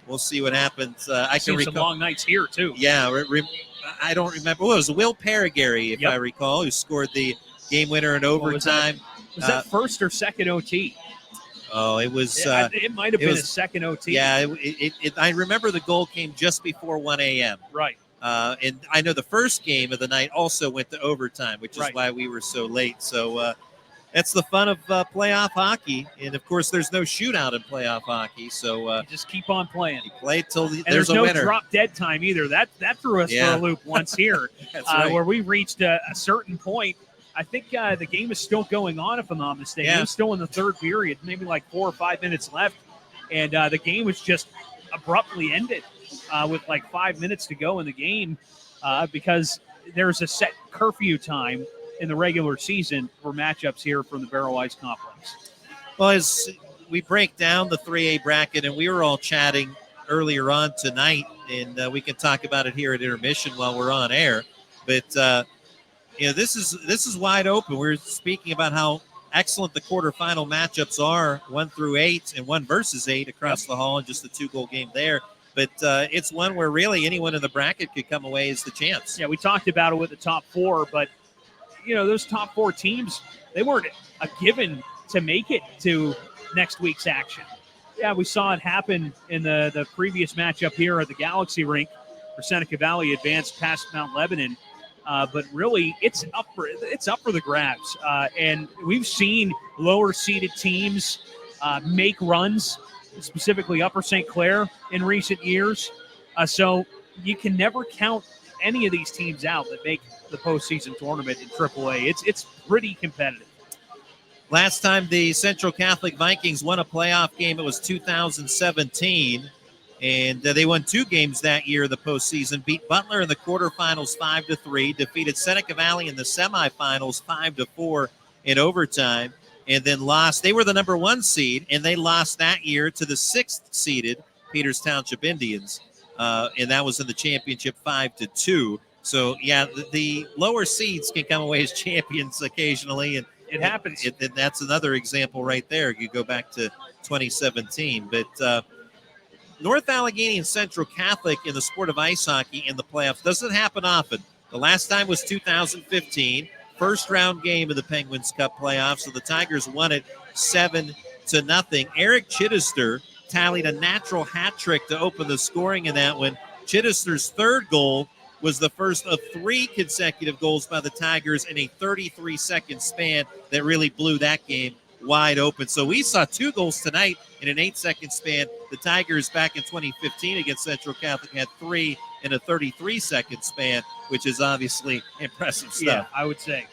we'll see what happens. I can recall some long nights here, too. Yeah, I don't remember. Well, it was Will Paragary, if I recall, who scored the game winner in overtime. Was that first or second OT? Oh, it was. It might have been a second OT. Yeah, I remember the goal came just before 1 a.m. Right. And I know the first game of the night also went to overtime, which is why we were so late. So that's the fun of playoff hockey. And, of course, there's no shootout in playoff hockey. So you just keep on playing. You play till there's a no winner. drop-dead time either. That threw us for a loop once here. That's right. Where we reached a certain point. I think the game is still going on, if I'm not mistaken. Yeah. It's still in the third period, maybe like 4 or 5 minutes left. And the game was just abruptly ended with like 5 minutes to go in the game because there's a set curfew time in the regular season for matchups here from the Barrel Ice Complex. Well, as we break down the 3A bracket, and we were all chatting earlier on tonight, and we can talk about it here at intermission while we're on air. But this is wide open. We're speaking about how excellent the quarterfinal matchups are, 1 through 8 and 1 versus 8 across the hall, and just a 2-goal game there. But it's one where really anyone in the bracket could come away as the champs. Yeah, we talked about it with the top 4, but those top 4 teams, they weren't a given to make it to next week's action. Yeah, we saw it happen in the previous matchup here at the Galaxy Rink, where Seneca Valley advanced past Mount Lebanon. But really, it's up for the grabs. And we've seen lower-seeded teams make runs, specifically Upper St. Clair in recent years. So you can never count any of these teams out that make the postseason tournament in AAA. It's pretty competitive. Last time the Central Catholic Vikings won a playoff game, it was 2017. And they won 2 games that year in the postseason, beat Butler in the quarterfinals 5-3, defeated Seneca Valley in the semifinals 5-4 in overtime, and then lost. They were the number 1 seed, and they lost that year to the 6th-seeded Peters Township Indians, and that was in the championship 5-2. So, yeah, the lower seeds can come away as champions occasionally, and it happens. And that's another example right there. You go back to 2017, but North Allegheny and Central Catholic in the sport of ice hockey in the playoffs doesn't happen often. The last time was 2015, first round game of the Penguins Cup playoffs, so the Tigers won it 7-0. Eric Chittister tallied a natural hat trick to open the scoring in that one. Chittister's third goal was the first of 3 consecutive goals by the Tigers in a 33-second span that really blew that game wide open. So we saw 2 goals tonight in an 8-second span. The Tigers back in 2015 against Central Catholic had 3 in a 33-second span, which is obviously impressive stuff. Yeah, I would say.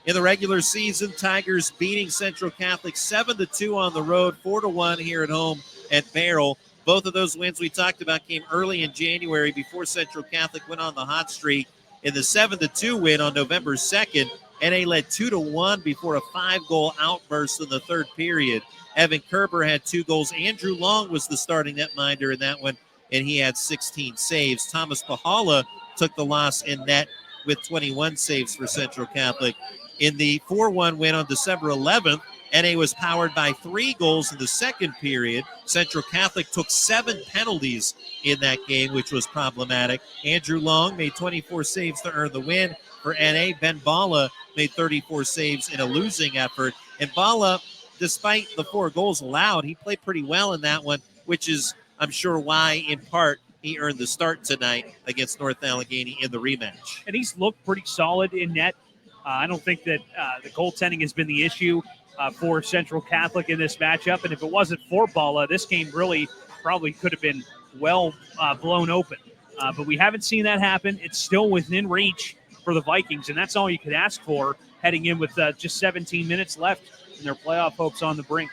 In the regular season, Tigers beating Central Catholic 7-2 on the road, 4-1 here at home at Barrel. Both of those wins we talked about came early in January before Central Catholic went on the hot streak. In the 7-2 win on November 2nd, NA led 2-1 before a 5-goal outburst in the third period. Evan Kerber had 2 goals. Andrew Long was the starting netminder in that one, and he had 16 saves. Thomas Pahala took the loss in net with 21 saves for Central Catholic. In the 4-1 win on December 11th, NA was powered by 3 goals in the second period. Central Catholic took 7 penalties in that game, which was problematic. Andrew Long made 24 saves to earn the win. For NA, Ben Bala made 34 saves in a losing effort. And Bala, despite the 4 goals allowed, he played pretty well in that one, which is, I'm sure, why, in part, he earned the start tonight against North Allegheny in the rematch. And he's looked pretty solid in net. I don't think that the goaltending has been the issue for Central Catholic in this matchup. And if it wasn't for Bala, this game really probably could have been well blown open. But we haven't seen that happen. It's still within reach for the Vikings, and that's all you could ask for heading in with just 17 minutes left and their playoff hopes on the brink.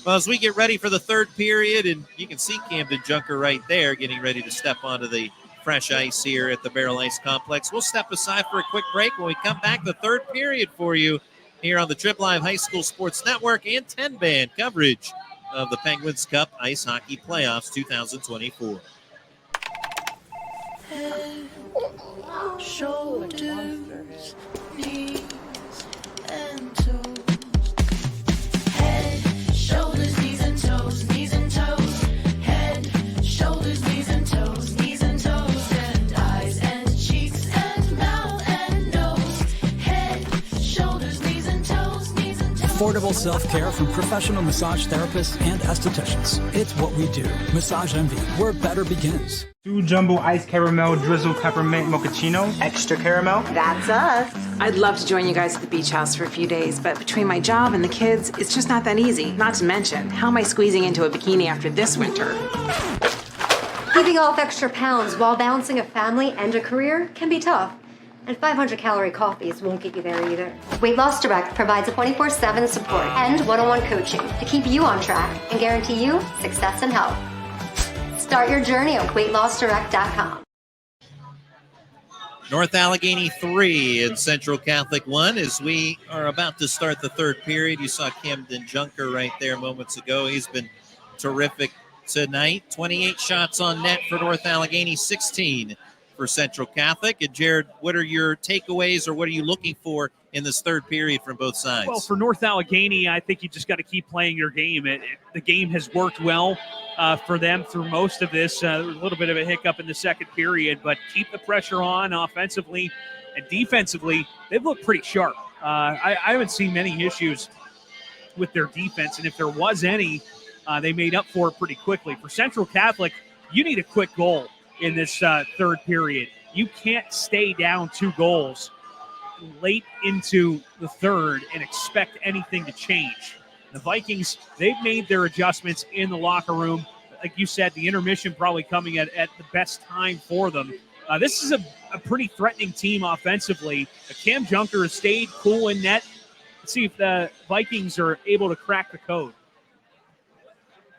Well, as we get ready for the third period, and you can see Camden Junker right there getting ready to step onto the fresh ice here at the Barrel Ice Complex. We'll step aside for a quick break. When we come back, the third period for you here on the Trib Live High School Sports Network and 10-band coverage of the Penguins Cup Ice Hockey Playoffs 2024. Head, shoulders, knees, and toes. Head, shoulders, knees, and toes. Knees and toes. Head, shoulders, knees, and toes. Knees and toes. And eyes and cheeks and mouth and nose. Head, shoulders, knees, and toes. Knees and toes. Affordable self-care from professional massage therapists and estheticians. It's what we do. Massage Envy, where better begins. 2 jumbo iced caramel drizzle peppermint mochaccino. Extra caramel. That's us. I'd love to join you guys at the beach house for a few days, but between my job and the kids, it's just not that easy. Not to mention, how am I squeezing into a bikini after this winter? Keeping off extra pounds while balancing a family and a career can be tough. And 500-calorie coffees won't get you there either. Weight Loss Direct provides a 24/7 support and one-on-one coaching to keep you on track and guarantee you success and health. Start your journey at weightlossdirect.com. North Allegheny 3 and Central Catholic 1 as we are about to start the third period. You saw Camden Junker right there moments ago. He's been terrific tonight. 28 shots on net for North Allegheny, 16 for Central Catholic. And Jared, what are your takeaways or what are you looking for in this third period from both sides? Well, for North Allegheny, I think you just got to keep playing your game. The game has worked well for them through most of this. There was a little bit of a hiccup in the second period, but keep the pressure on offensively and defensively. They've looked pretty sharp. I haven't seen many issues with their defense, and if there was any, they made up for it pretty quickly. For Central Catholic, you need a quick goal in this third period. You can't stay down 2 goals late into the third and expect anything to change. The Vikings, they've made their adjustments in the locker room. Like you said, the intermission probably coming at the best time for them. This is a pretty threatening team offensively. Cam Junker has stayed cool in net. Let's see if the Vikings are able to crack the code.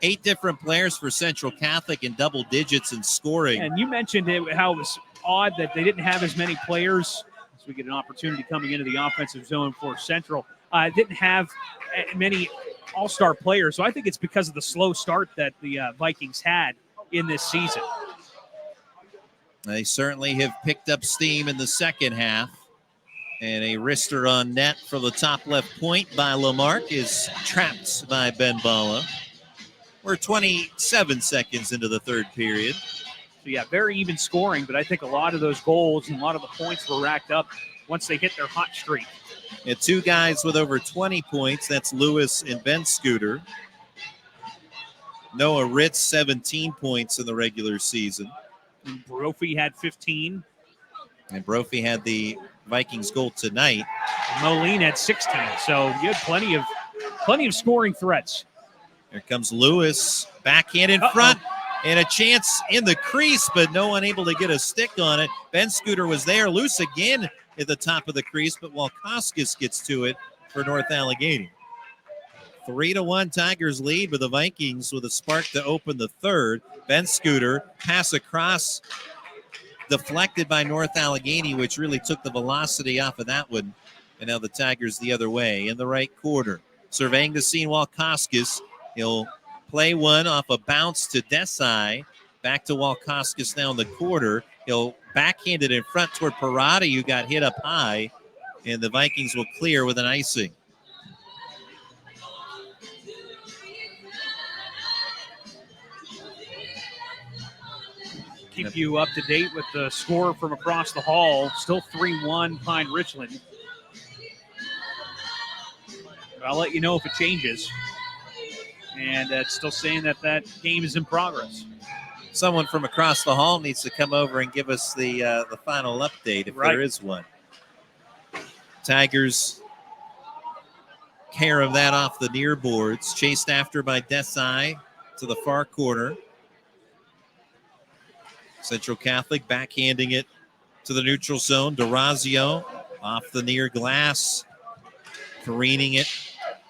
8 different players for Central Catholic in double digits in scoring. And you mentioned how it was odd that they didn't have as many players. As we get an opportunity coming into the offensive zone for Central. Didn't have many all-star players. So I think it's because of the slow start that the Vikings had in this season. They certainly have picked up steam in the second half. And a wrister on net for the top left point by Lamarck is trapped by Ben Bala. We're 27 seconds into the third period. So, yeah, very even scoring, but I think a lot of those goals and a lot of the points were racked up once they hit their hot streak. And 2 guys with over 20 points. That's Lewis and Ben Scooter. Noah Ritz, 17 points in the regular season. And Brophy had 15. And Brophy had the Vikings goal tonight. Moline had 16. So you had plenty of scoring threats. Here comes Lewis, backhand in front, and a chance in the crease, but no one able to get a stick on it. Ben Scooter was there, loose again at the top of the crease, but Walkoskis gets to it for North Allegheny. 3-1 Tigers lead with the Vikings with a spark to open the third. Ben Scooter, pass across, deflected by North Allegheny, which really took the velocity off of that one. And now the Tigers the other way in the right quarter. Surveying the scene, Walkoskis. He'll play one off a bounce to Desai. Back to Walkoskis now in the quarter. He'll backhand it in front toward Parati, who got hit up high. And the Vikings will clear with an icing. Keep you up to date with the score from across the hall. Still 3-1 Pine Richland. I'll let you know if it changes. And it's still saying that game is in progress. Someone from across the hall needs to come over and give us the final update if there is one. Tigers care of that off the near boards. Chased after by Desai to the far corner. Central Catholic backhanding it to the neutral zone. DeRazio off the near glass. Careening it.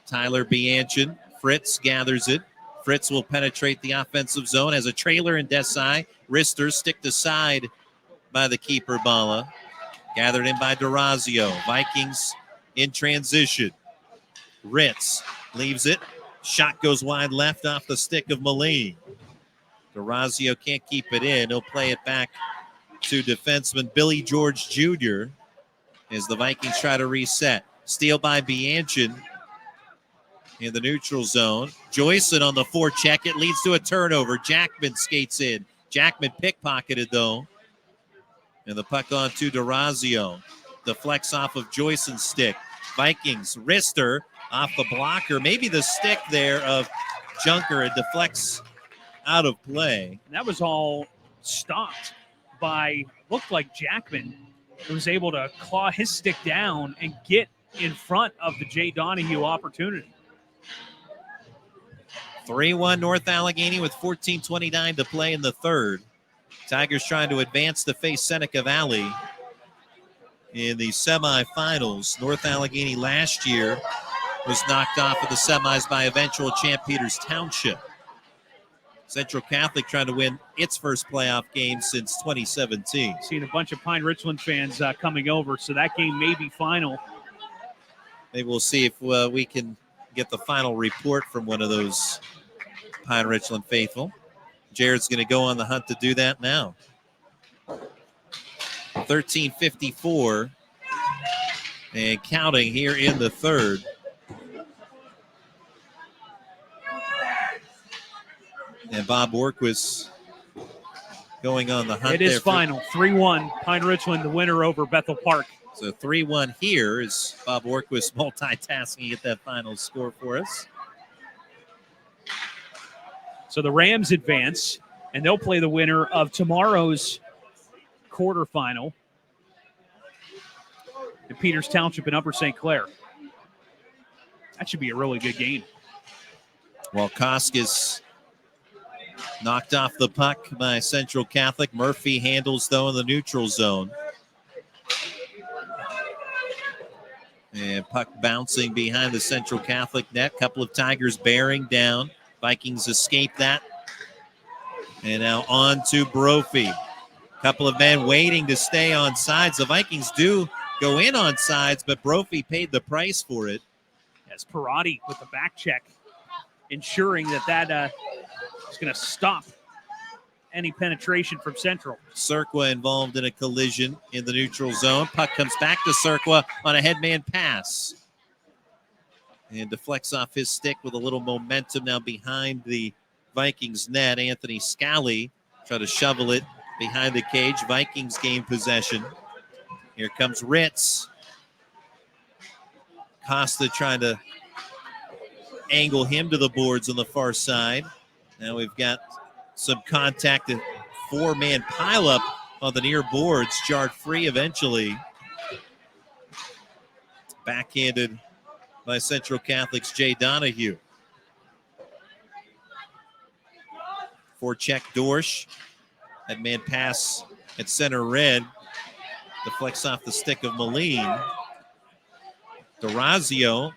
Tyler Bianchin. Fritz gathers it. Fritz will penetrate the offensive zone. Has a trailer in Desai. Rister sticked aside by the keeper, Bala. Gathered in by DeRazio. Vikings in transition. Ritz leaves it. Shot goes wide left off the stick of Moline. DeRazio can't keep it in. He'll play it back to defenseman Billy George Jr. as the Vikings try to reset. Steal by Bianchin in the neutral zone. Joyson on the forecheck. It leads to a turnover. Jackman skates in. Jackman pickpocketed, though. And the puck on to DeRazio. Deflects off of Joyson's stick. Vikings, Rister off the blocker. Maybe the stick there of Junker. It deflects out of play. And that was all stopped by, looked like Jackman was able to claw his stick down and get in front of the Jay Donahue opportunity. 3-1 North Allegheny with 14:29 to play in the third. Tigers trying to advance to face Seneca Valley in the semifinals. North Allegheny last year was knocked off of the semis by eventual champ Peters Township. Central Catholic trying to win its first playoff game since 2017. Seeing a bunch of Pine Richland fans coming over, so that game may be final. Maybe we'll see if we can get the final report from one of those Pine Richland faithful. Jared's going to go on the hunt to do that now. 13:54 and counting here in the third. And Bob Worquist going on the hunt. It is final. 3-1. Pine Richland, the winner over Bethel Park. So 3-1 here is Bob Worquist multitasking at that final score for us. So the Rams advance, and they'll play the winner of tomorrow's quarterfinal in Peters Township and Upper St. Clair. That should be a really good game. Well, Koskis knocked off the puck by Central Catholic. Murphy handles, though, in the neutral zone. And puck bouncing behind the Central Catholic net. Couple of Tigers bearing down. Vikings escape that. And now on to Brophy. Couple of men waiting to stay on sides. The Vikings do go in on sides, but Brophy paid the price for it. As Parati with the back check, ensuring that is going to stop any penetration from Central. Cirqua involved in a collision in the neutral zone. Puck comes back to Cirqua on a headman pass. And deflects off his stick with a little momentum now behind the Vikings net. Anthony Scally try to shovel it behind the cage. Vikings gain possession. Here comes Ritz. Costa trying to angle him to the boards on the far side. Now we've got some contact. A four-man pileup on the near boards. Jarred free eventually. Backhanded by Central Catholic's Jay Donahue. Forecheck Dorsch. That man pass at center red. Deflects off the stick of Moline. DeRazio.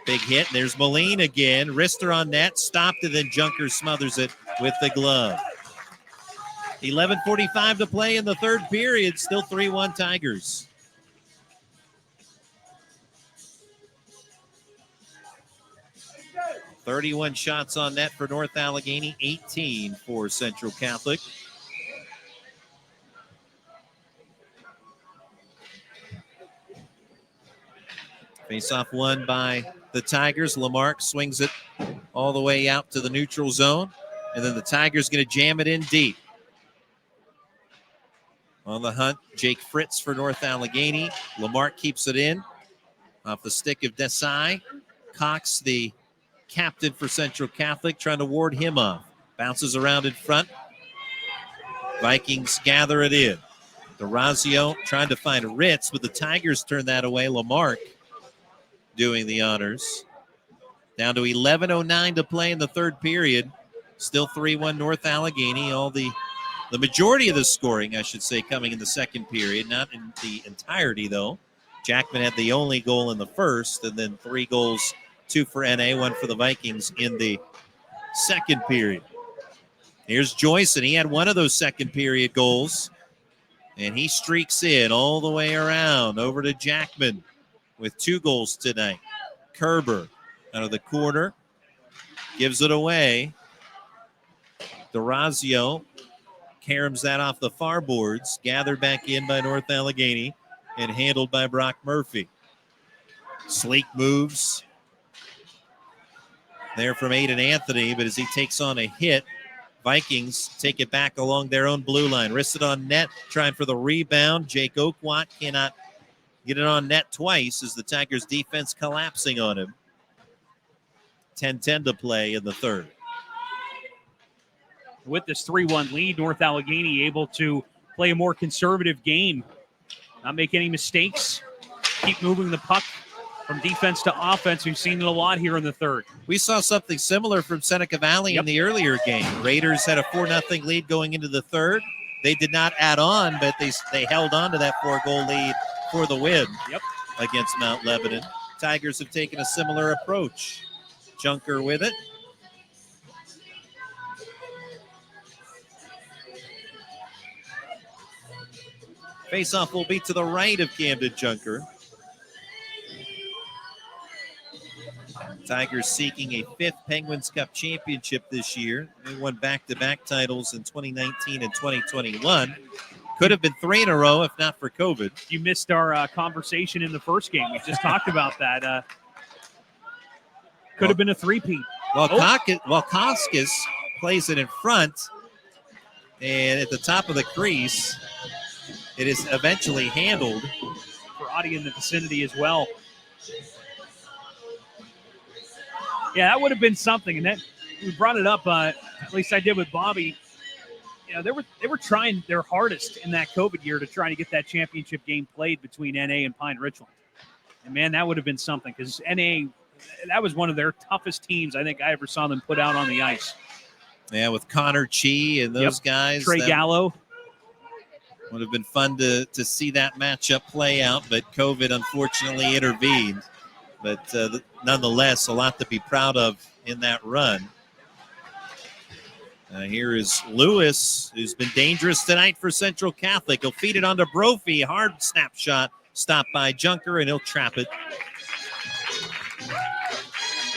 Big hit. There's Moline again. Rister on net. Stopped and then Junker smothers it with the glove. 11:45 to play in the third period. Still 3-1 Tigers. .31 shots on net for North Allegheny, 18 for Central Catholic. Face-off won by the Tigers. Lamarck swings it all the way out to the neutral zone. And then the Tigers going to jam it in deep. On the hunt, Jake Fritz for North Allegheny. Lamarck keeps it in. Off the stick of Desai. Cox, the captain for Central Catholic, trying to ward him off. Bounces around in front. Vikings gather it in. DeRazio trying to find Ritz, but the Tigers turn that away. Lamarck doing the honors. Down to 11:09 to play in the third period. Still 3-1 North Allegheny. The majority of the scoring, I should say, coming in the second period. Not in the entirety, though. Jackman had the only goal in the first, and then 3 goals, 2 for NA, 1 for the Vikings in the second period. Here's Joyce, and he had one of those second period goals. And he streaks in all the way around over to Jackman with 2 goals tonight. Kerber out of the corner gives it away. DeRazio caroms that off the far boards, gathered back in by North Allegheny and handled by Brock Murphy. Sleek moves there from Aiden Anthony, but as he takes on a hit, Vikings take it back along their own blue line. Wristed on net, trying for the rebound. Jake Oakwat cannot get it on net twice as the Tigers defense collapsing on him. 10-10 to play in the third. With this 3-1 lead, North Allegheny able to play a more conservative game. Not make any mistakes. Keep moving the puck from defense to offense. We've seen it a lot here in the third. We saw something similar from Seneca Valley in the earlier game. Raiders had a 4-0 lead going into the third. They did not add on, but they held on to that 4-goal lead for the win against Mount Lebanon. Tigers have taken a similar approach. Junker with it. Faceoff will be to the right of Camden Junker. Tigers seeking a 5th Penguins Cup championship this year. They won back-to-back titles in 2019 and 2021. Could have been 3 in a row if not for COVID. You missed our conversation in the first game. We just talked about that. Could have been a 3-peat. Well, Koskis plays it in front, and at the top of the crease, it is eventually handled. For Audi in the vicinity as well. Yeah, that would have been something, and that we brought it up. At least I did with Bobby. You know, they were trying their hardest in that COVID year to try to get that championship game played between NA and Pine Richland. And man, that would have been something because NA, that was one of their toughest teams I think I ever saw them put out on the ice. Yeah, with Connor Chi and those guys. Trey Gallo. Would have been fun to see that matchup play out, but COVID unfortunately intervened. But nonetheless, a lot to be proud of in that run. Here is Lewis, who's been dangerous tonight for Central Catholic. He'll feed it onto Brophy. Hard snapshot stopped by Junker, and he'll trap it.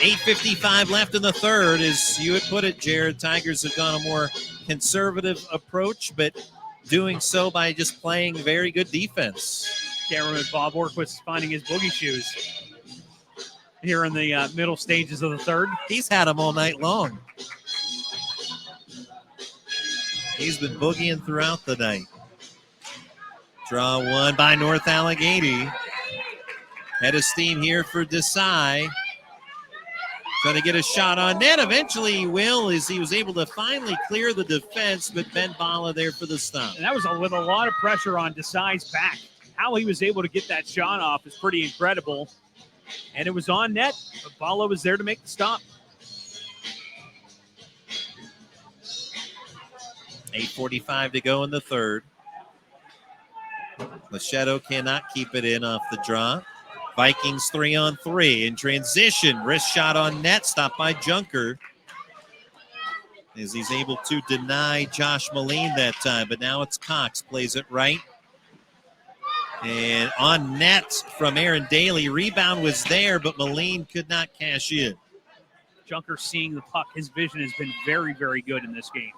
8:55 left in the third. As you had put it, Jared, Tigers have gone a more conservative approach, but doing so by just playing very good defense. Cameraman Bob Orquist finding his boogie shoes here in the middle stages of the third. He's had them all night long. He's been boogieing throughout the night. Draw one by North Allegheny. Head of steam here for Desai. Trying to get a shot on net. Eventually he will, as he was able to finally clear the defense, but Ben Bala there for the stop. And that was with a lot of pressure on Desai's back. How he was able to get that shot off is pretty incredible. And it was on net, but Bala was there to make the stop. 8:45 to go in the third. Macheto cannot keep it in off the draw. Vikings 3-on-3 in transition. Wrist shot on net, stopped by Junker. As he's able to deny Josh Moline that time, but now it's Cox, plays it right. And on net from Aaron Daly. Rebound was there, but Moline could not cash in. Junker seeing the puck. His vision has been very, very good in this game.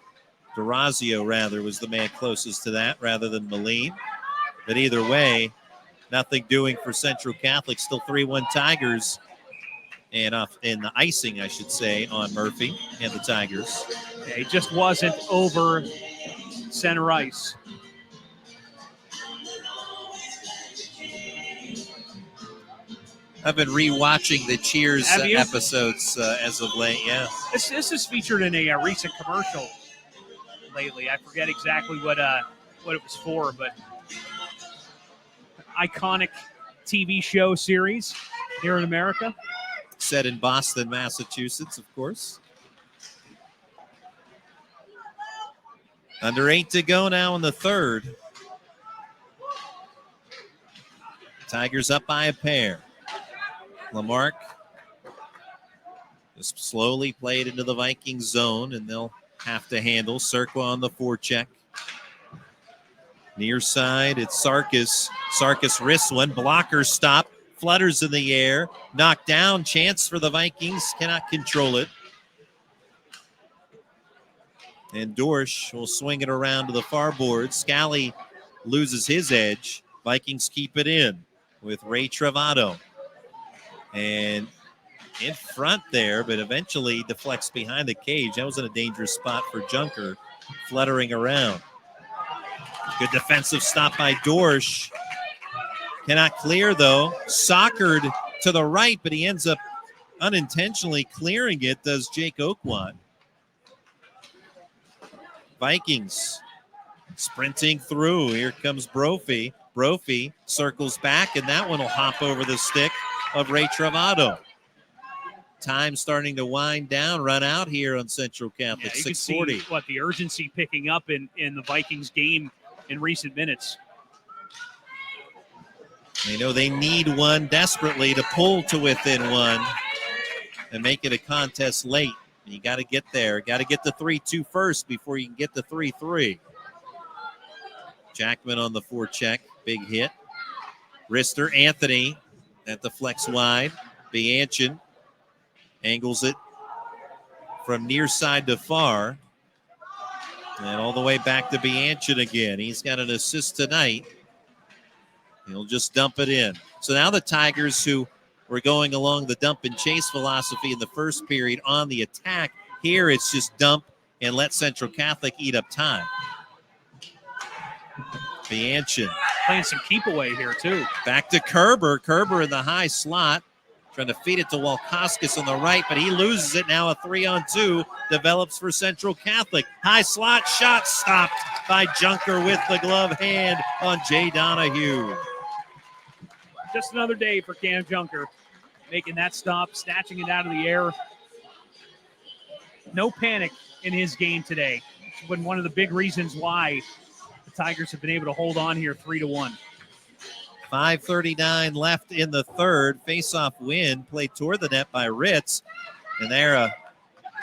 DeRazio, rather, was the man closest to that rather than Moline. But either way, nothing doing for Central Catholic. Still 3-1 Tigers. And off in the icing, I should say, on Murphy and the Tigers. Yeah, he just wasn't over center ice. I've been rewatching the Cheers Have you? episodes as of late, yeah. This is featured in a recent commercial lately. I forget exactly what it was for, but iconic TV show series here in America. Set in Boston, Massachusetts, of course. Under 8 to go now in the third. Tigers up by a pair. Lamarck just slowly played into the Vikings zone, and they'll have to handle. Circle on the forecheck. Near side, it's Sarkis. Sarkis wrists one. Blocker stop. Flutters in the air. Knocked down. Chance for the Vikings. Cannot control it. And Dorsch will swing it around to the far board. Scally loses his edge. Vikings keep it in with Ray Travato. And in front there, but eventually deflects behind the cage. That was in a dangerous spot for Junker, fluttering around. Good defensive stop by Dorsch. Cannot clear, though. Soccered to the right, but he ends up unintentionally clearing it, does Jake Oakwad. Vikings sprinting through. Here comes Brophy. Brophy circles back, and that one will hop over the stick of Ray Travato. Time starting to wind down, run out here on Central Catholic. You can 6:40. see the urgency picking up in the Vikings game in recent minutes. They know they need one desperately to pull to within one and make it a contest late. You got to get there. Got to get the 3-2 first before you can get the 3-3. Jackman on the forecheck. Big hit. Rister, Anthony at the flex wide. Bianchin angles it from near side to far. And all the way back to Bianchin again. He's got an assist tonight. He'll just dump it in. So now the Tigers, who were going along the dump and chase philosophy in the first period, on the attack. Here it's just dump and let Central Catholic eat up time. Bianchin. Playing some keep away here, too. Back to Kerber. Kerber in the high slot. Trying to feed it to Walkoskis on the right, but he loses it. Now a 3-on-2 develops for Central Catholic. High slot shot stopped by Junker with the glove hand on Jay Donahue. Just another day for Cam Junker, making that stop, snatching it out of the air. No panic in his game today. It's been one of the big reasons why the Tigers have been able to hold on here 3-1. 5:39 left in the third. Face-off win played toward the net by Ritz. And there a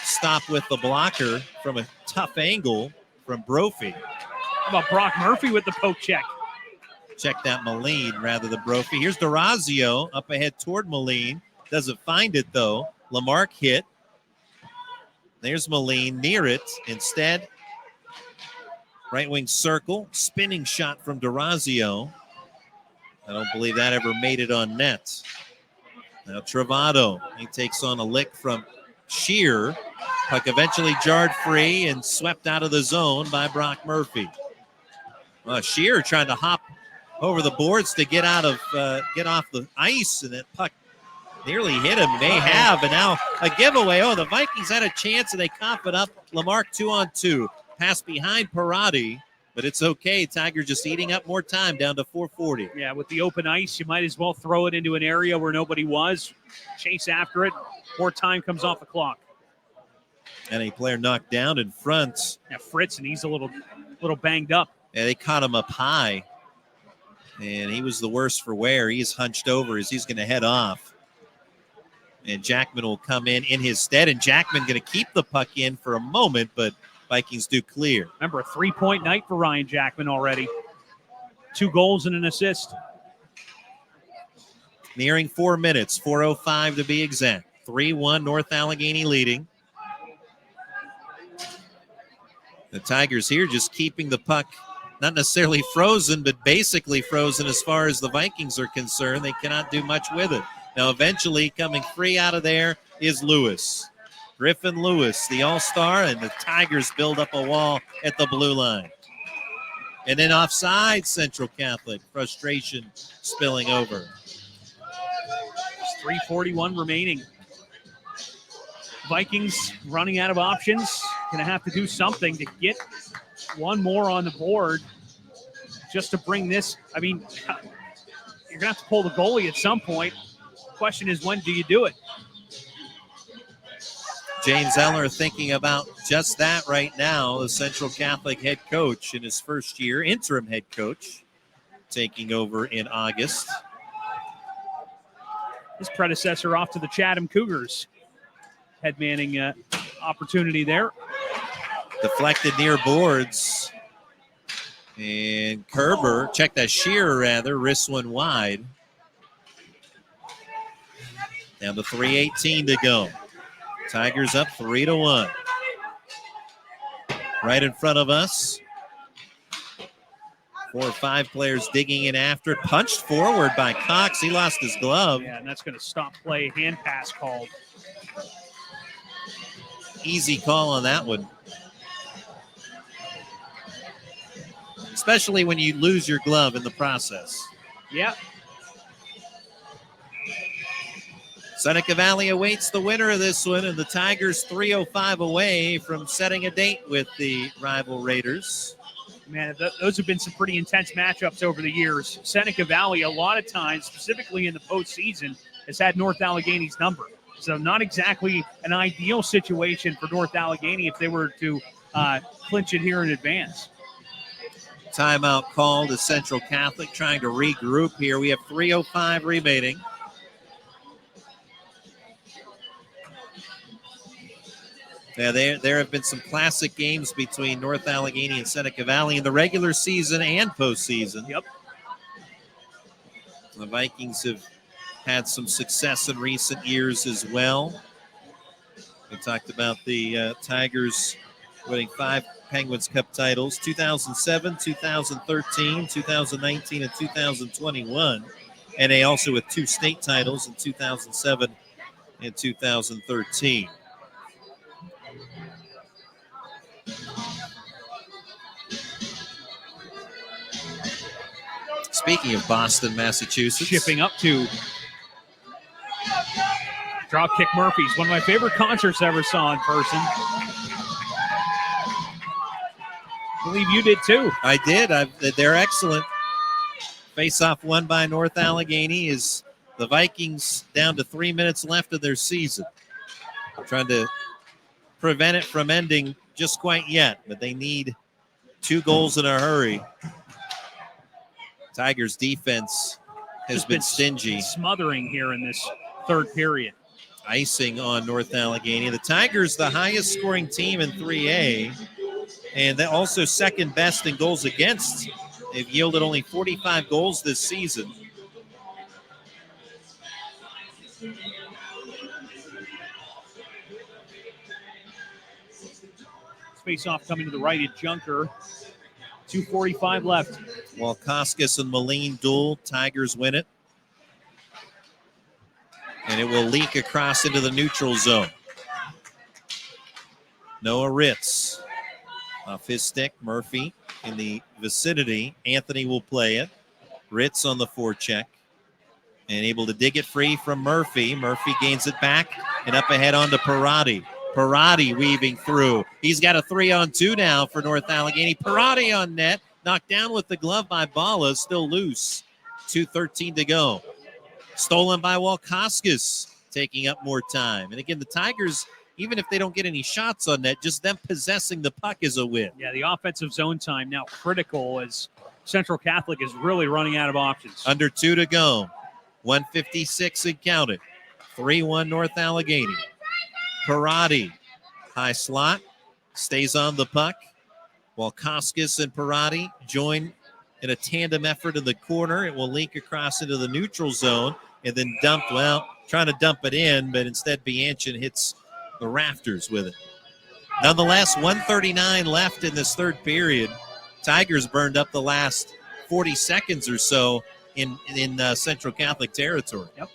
stop with the blocker from a tough angle from Brophy. How about Brock Murphy with the poke check? Check that Moline rather than Brophy. Here's DeRazio up ahead toward Moline. Doesn't find it, though. Lamarck hit. There's Moline near it. Instead, right wing circle. Spinning shot from DeRazio. I don't believe that ever made it on net. Now Travato, he takes on a lick from Shear. Puck eventually jarred free and swept out of the zone by Brock Murphy. Shear trying to hop over the boards to get off the ice, and that puck nearly hit him. May have, and now a giveaway. Oh, the Vikings had a chance, and they cough it up. Lamarck 2-on-2. Pass behind Parati. But it's okay. Tigers just eating up more time, down to 4:40. Yeah, with the open ice, you might as well throw it into an area where nobody was. Chase after it. More time comes off the clock. And a player knocked down in front. Yeah, Fritz, and he's a little banged up. Yeah, they caught him up high. And he was the worse for wear. He's hunched over as he's going to head off. And Jackman will come in his stead. And Jackman going to keep the puck in for a moment, but Vikings do clear. Remember, a 3-point night for Ryan Jackman already. 2 goals and an assist. Nearing 4 minutes, 4:05 to be exact. 3-1 North Allegheny leading. The Tigers here just keeping the puck not necessarily frozen, but basically frozen as far as the Vikings are concerned. They cannot do much with it. Now eventually coming free out of there is Lewis. Griffin Lewis, the all-star, and the Tigers build up a wall at the blue line. And then offside, Central Catholic. Frustration spilling over. 3:41 remaining. Vikings running out of options. Going to have to do something to get one more on the board just to bring this. I mean, you're going to have to pull the goalie at some point. Question is, when do you do it? James Eller thinking about just that right now, the Central Catholic head coach in his first year, interim head coach, taking over in August. His predecessor off to the Chatham Cougars. Head manning opportunity there. Deflected near boards. And Kerber, check that Shearer rather, wrists one wide. Down to 3:18 to go. Tigers up 3-1. Right in front of us. 4 or 5 players digging in after it. Punched forward by Cox. He lost his glove. Yeah, and that's going to stop play. Hand pass called. Easy call on that one. Especially when you lose your glove in the process. Yeah. Seneca Valley awaits the winner of this one, and the Tigers 3:05 away from setting a date with the rival Raiders. Man, those have been some pretty intense matchups over the years. Seneca Valley, a lot of times, specifically in the postseason, has had North Allegheny's number. So not exactly an ideal situation for North Allegheny if they were to clinch it here in advance. Timeout called as Central Catholic trying to regroup here. We have 3:05 remaining. Yeah, there have been some classic games between North Allegheny and Seneca Valley in the regular season and postseason. Yep. The Vikings have had some success in recent years as well. We talked about the Tigers winning 5 Penguins Cup titles, 2007, 2013, 2019, and 2021. And they also with 2 state titles in 2007 and 2013. Speaking of Boston, Massachusetts. Shipping up to Dropkick Murphys, one of my favorite concerts I ever saw in person. I believe you did too. I did. They're excellent. Face-off won by North Allegheny is the Vikings down to 3 minutes left of their season. Trying to prevent it from ending just quite yet, but they need 2 goals in a hurry. Tigers defense has been stingy. Smothering here in this third period. Icing on North Allegheny. The Tigers, the highest scoring team in 3A, and they're also second best in goals against. They've yielded only 45 goals this season. Face off coming to the right at Junker. 2:45 left. Walkoskis and Moline duel. Tigers win it. And it will leak across into the neutral zone. Noah Ritz off his stick. Murphy in the vicinity. Anthony will play it. Ritz on the forecheck. And able to dig it free from Murphy. Murphy gains it back and up ahead onto Parati. Parati weaving through. He's got a 3-on-2 now for North Allegheny. Parati on net. Knocked down with the glove by Bala. Still loose. 2:13 to go. Stolen by Walkoskis. Taking up more time. And again, the Tigers, even if they don't get any shots on net, just them possessing the puck is a win. Yeah, the offensive zone time now critical as Central Catholic is really running out of options. Under 2 to go. 1:56 and counted. 3-1 North Allegheny. Parati, high slot, stays on the puck. Walkoskis and Parati join in a tandem effort in the corner. It will leak across into the neutral zone and then dumped, trying to dump it in, but instead Bianchin hits the rafters with it. Nonetheless, 1:39 left in this third period. Tigers burned up the last 40 seconds or so in Central Catholic territory. Yep.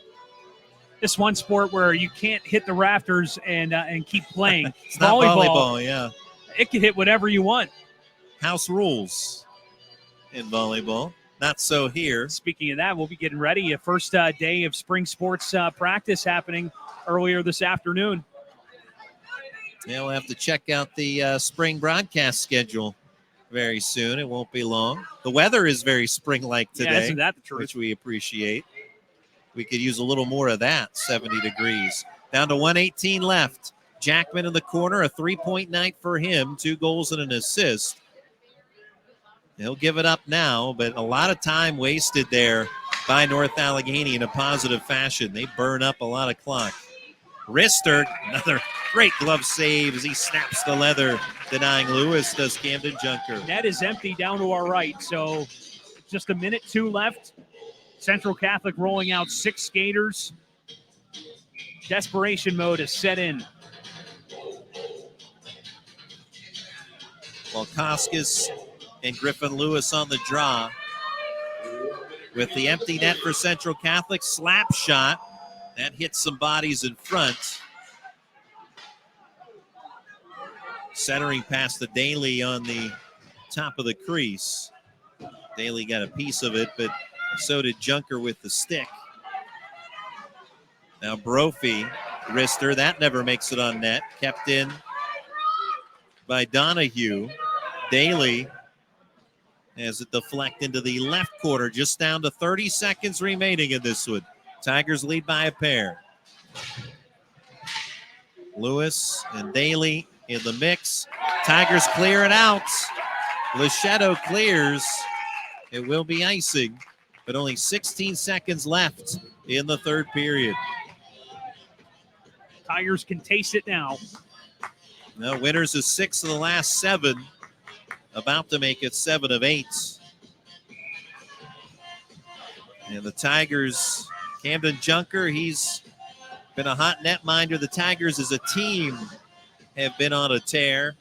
This one sport where you can't hit the rafters and keep playing. It's not volleyball, yeah. It can hit whatever you want. House rules in volleyball. Not so here. Speaking of that, we'll be getting ready. A first day of spring sports practice happening earlier this afternoon. Yeah, we'll have to check out the spring broadcast schedule very soon. It won't be long. The weather is very spring-like today, Yeah, isn't that the truth? which we appreciate. We could use a little more of that, 70 degrees. Down to 1:18 left. Jackman in the corner, a three-point night for him, 2 goals and an assist. He'll give it up now, but a lot of time wasted there by North Allegheny in a positive fashion. They burn up a lot of clock. Rister, another great glove save as he snaps the leather, denying Lewis, does Camden Junker. Net is empty down to our right, so just a minute 2 left. Central Catholic rolling out 6 skaters. Desperation mode is set in. While Koskis and Griffin Lewis on the draw. With the empty net for Central Catholic, slap shot. That hits some bodies in front. Centering past the Daly on the top of the crease. Daly got a piece of it, but so did Junker with the stick. Now Brophy, wrister, that never makes it on net. Kept in by Donahue. Daly as it deflect into the left quarter, just down to 30 seconds remaining in this one. Tigers lead by a pair. Lewis and Daly in the mix. Tigers clear it out. Lichetto clears. It will be icing, but only 16 seconds left in the third period. Tigers can taste it now. Now winners is 6 of the last 7. About to make it 7 of 8. And the Tigers, Camden Junker, he's been a hot netminder. The Tigers as a team have been on a tear.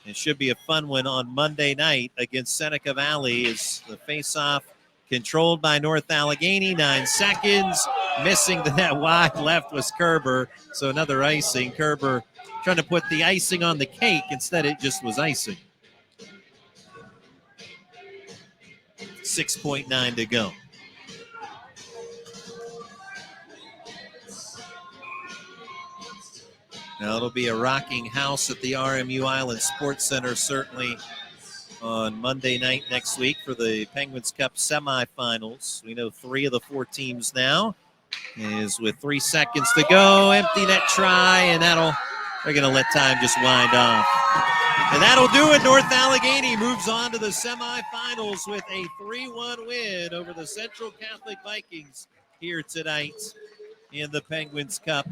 It should be a fun one on Monday night against Seneca Valley as the faceoff controlled by North Allegheny. 9 seconds. Missing the net wide left was Kerber. So another icing. Kerber trying to put the icing on the cake. Instead, it just was icing. 6.9 to go. Now it'll be a rocking house at the RMU Island Sports Center, certainly on Monday night next week for the Penguins Cup semifinals. We know 3 of the 4 teams now is with 3 seconds to go. Empty net try, and they're going to let time just wind off. And that'll do it. North Allegheny moves on to the semifinals with a 3-1 win over the Central Catholic Vikings here tonight in the Penguins Cup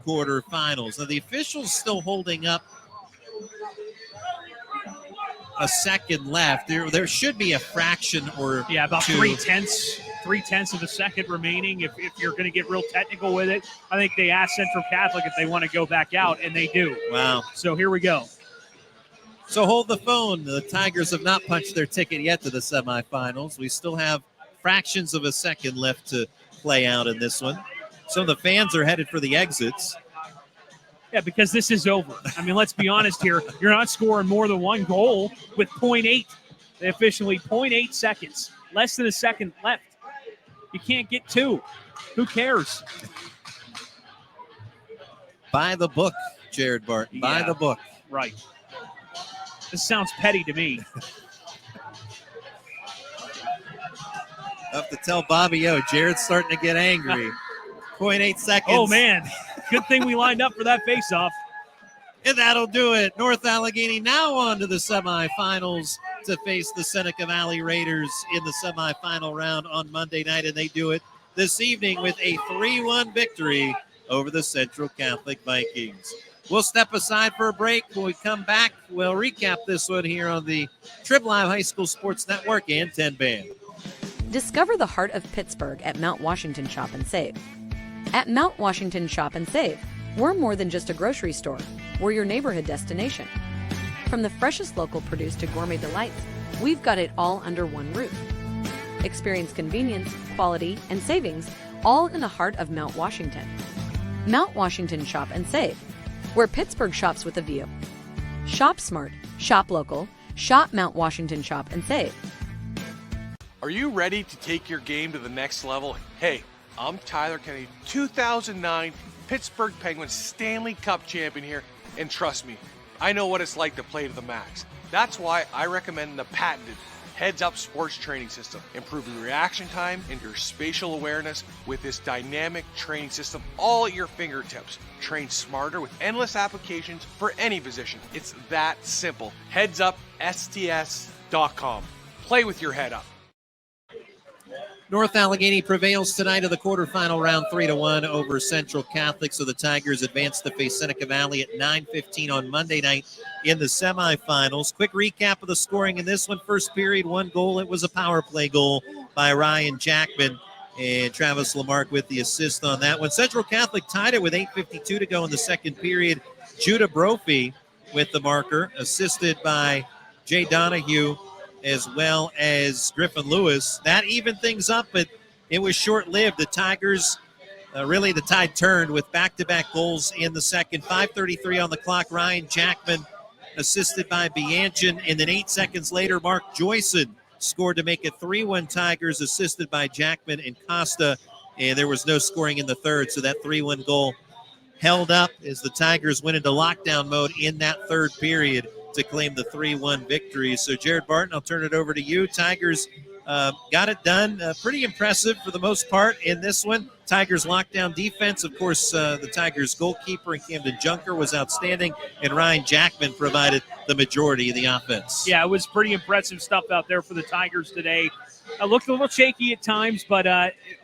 quarterfinals. Now the officials still holding up a second left. There should be a fraction or about two. 3/10 of a second remaining. If you're going to get real technical with it, I think they asked Central Catholic if they want to go back out, and they do. Wow. So here we go. So hold the phone. The Tigers have not punched their ticket yet to the semifinals. We still have fractions of a second left to play out in this one. Some of the fans are headed for the exits. Yeah, because this is over. I mean, let's be honest here. You're not scoring more than 1 goal with 0.8. They officially 0.8 seconds. Less than a second left. You can't get 2. Who cares? By the book, Jared Barton. By the book. Right. This sounds petty to me. I have to tell Bobby O. Jared's starting to get angry. 0.8 seconds. Oh, man. Good thing we lined up for that faceoff. And that'll do it. North Allegheny now on to the semifinals to face the Seneca Valley Raiders in the semifinal round on Monday night. And they do it this evening with a 3-1 victory over the Central Catholic Vikings. We'll step aside for a break. When we come back, we'll recap this one here on the Trib Live High School Sports Network and 10 Band. Discover the heart of Pittsburgh at Mount Washington Shop and Save. At Mount Washington Shop and Save, we're more than just a grocery store. We're your neighborhood destination. From the freshest local produce to gourmet delights, we've got it all under one roof. Experience convenience, quality, and savings all in the heart of Mount Washington. Mount Washington Shop and Save, where Pittsburgh shops with a view. Shop smart, shop local, shop Mount Washington Shop and Save. Are you ready to take your game to the next level? Hey, I'm Tyler Kennedy, 2009 Pittsburgh Penguins Stanley Cup champion here, and trust me, I know what it's like to play to the max. That's why I recommend the patented Heads Up Sports Training System, improving reaction time and your spatial awareness with this dynamic training system all at your fingertips. Train smarter with endless applications for any position. It's that simple. HeadsUpSTS.com. Play with your head up. North Allegheny prevails tonight in the quarterfinal round 3-1 over Central Catholic. So the Tigers advance to face Seneca Valley at 9:15 on Monday night in the semifinals. Quick recap of the scoring in this one. First period, 1 goal. It was a power play goal by Ryan Jackman, and Travis Lamarck with the assist on that one. Central Catholic tied it with 8:52 to go in the second period. Judah Brophy with the marker, assisted by Jay Donahue as well as Griffin Lewis. That evened things up, but it was short-lived. The Tigers, really the tide turned with back-to-back goals in the second. 5:33 on the clock. Ryan Jackman assisted by Bianchin, and then 8 seconds later, Mark Joyson scored to make it 3-1 Tigers, assisted by Jackman and Costa, and there was no scoring in the third, so that 3-1 goal held up as the Tigers went into lockdown mode in that third period to claim the 3-1 victory. So, Jared Barton, I'll turn it over to you. Tigers got it done. Pretty impressive for the most part in this one. Tigers lockdown defense. Of course, the Tigers goalkeeper and Camden Junker was outstanding, and Ryan Jackman provided the majority of the offense. Yeah, it was pretty impressive stuff out there for the Tigers today. Looked a little shaky at times, but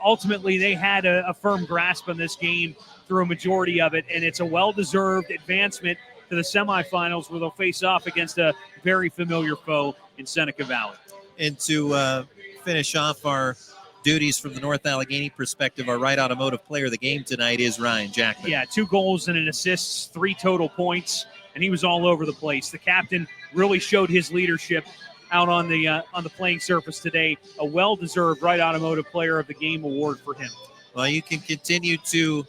ultimately they had a firm grasp on this game through a majority of it, and it's a well-deserved advancement to the semifinals where they'll face off against a very familiar foe in Seneca Valley. And to finish off our duties from the North Allegheny perspective, our Wright Automotive player of the game tonight is Ryan Jackman. Yeah, 2 goals and an assist, 3 total points, and he was all over the place. The captain really showed his leadership out on the playing surface today. A well-deserved Wright Automotive player of the game award for him. Well, you can continue to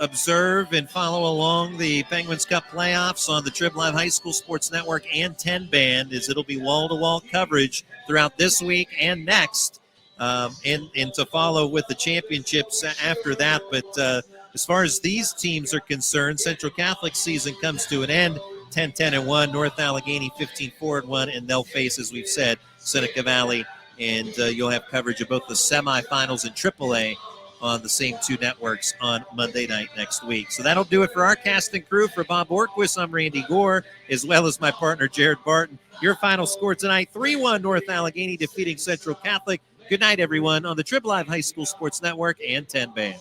observe and follow along the Penguins Cup playoffs on the Trib Live High School Sports Network and 10 Band, as it'll be wall-to-wall coverage throughout this week and next, and to follow with the championships after that. But as far as these teams are concerned, Central Catholic season comes to an end, 10-10-1, North Allegheny 15-4-1, and they'll face, as we've said, Seneca Valley, and you'll have coverage of both the semifinals and AAA on the same 2 networks on Monday night next week. So that'll do it for our cast and crew. For Bob Orquist, I'm Randy Gore, as well as my partner, Jared Barton. Your final score tonight, 3-1 North Allegheny defeating Central Catholic. Good night, everyone, on the Trib Live High School Sports Network and 10 Band.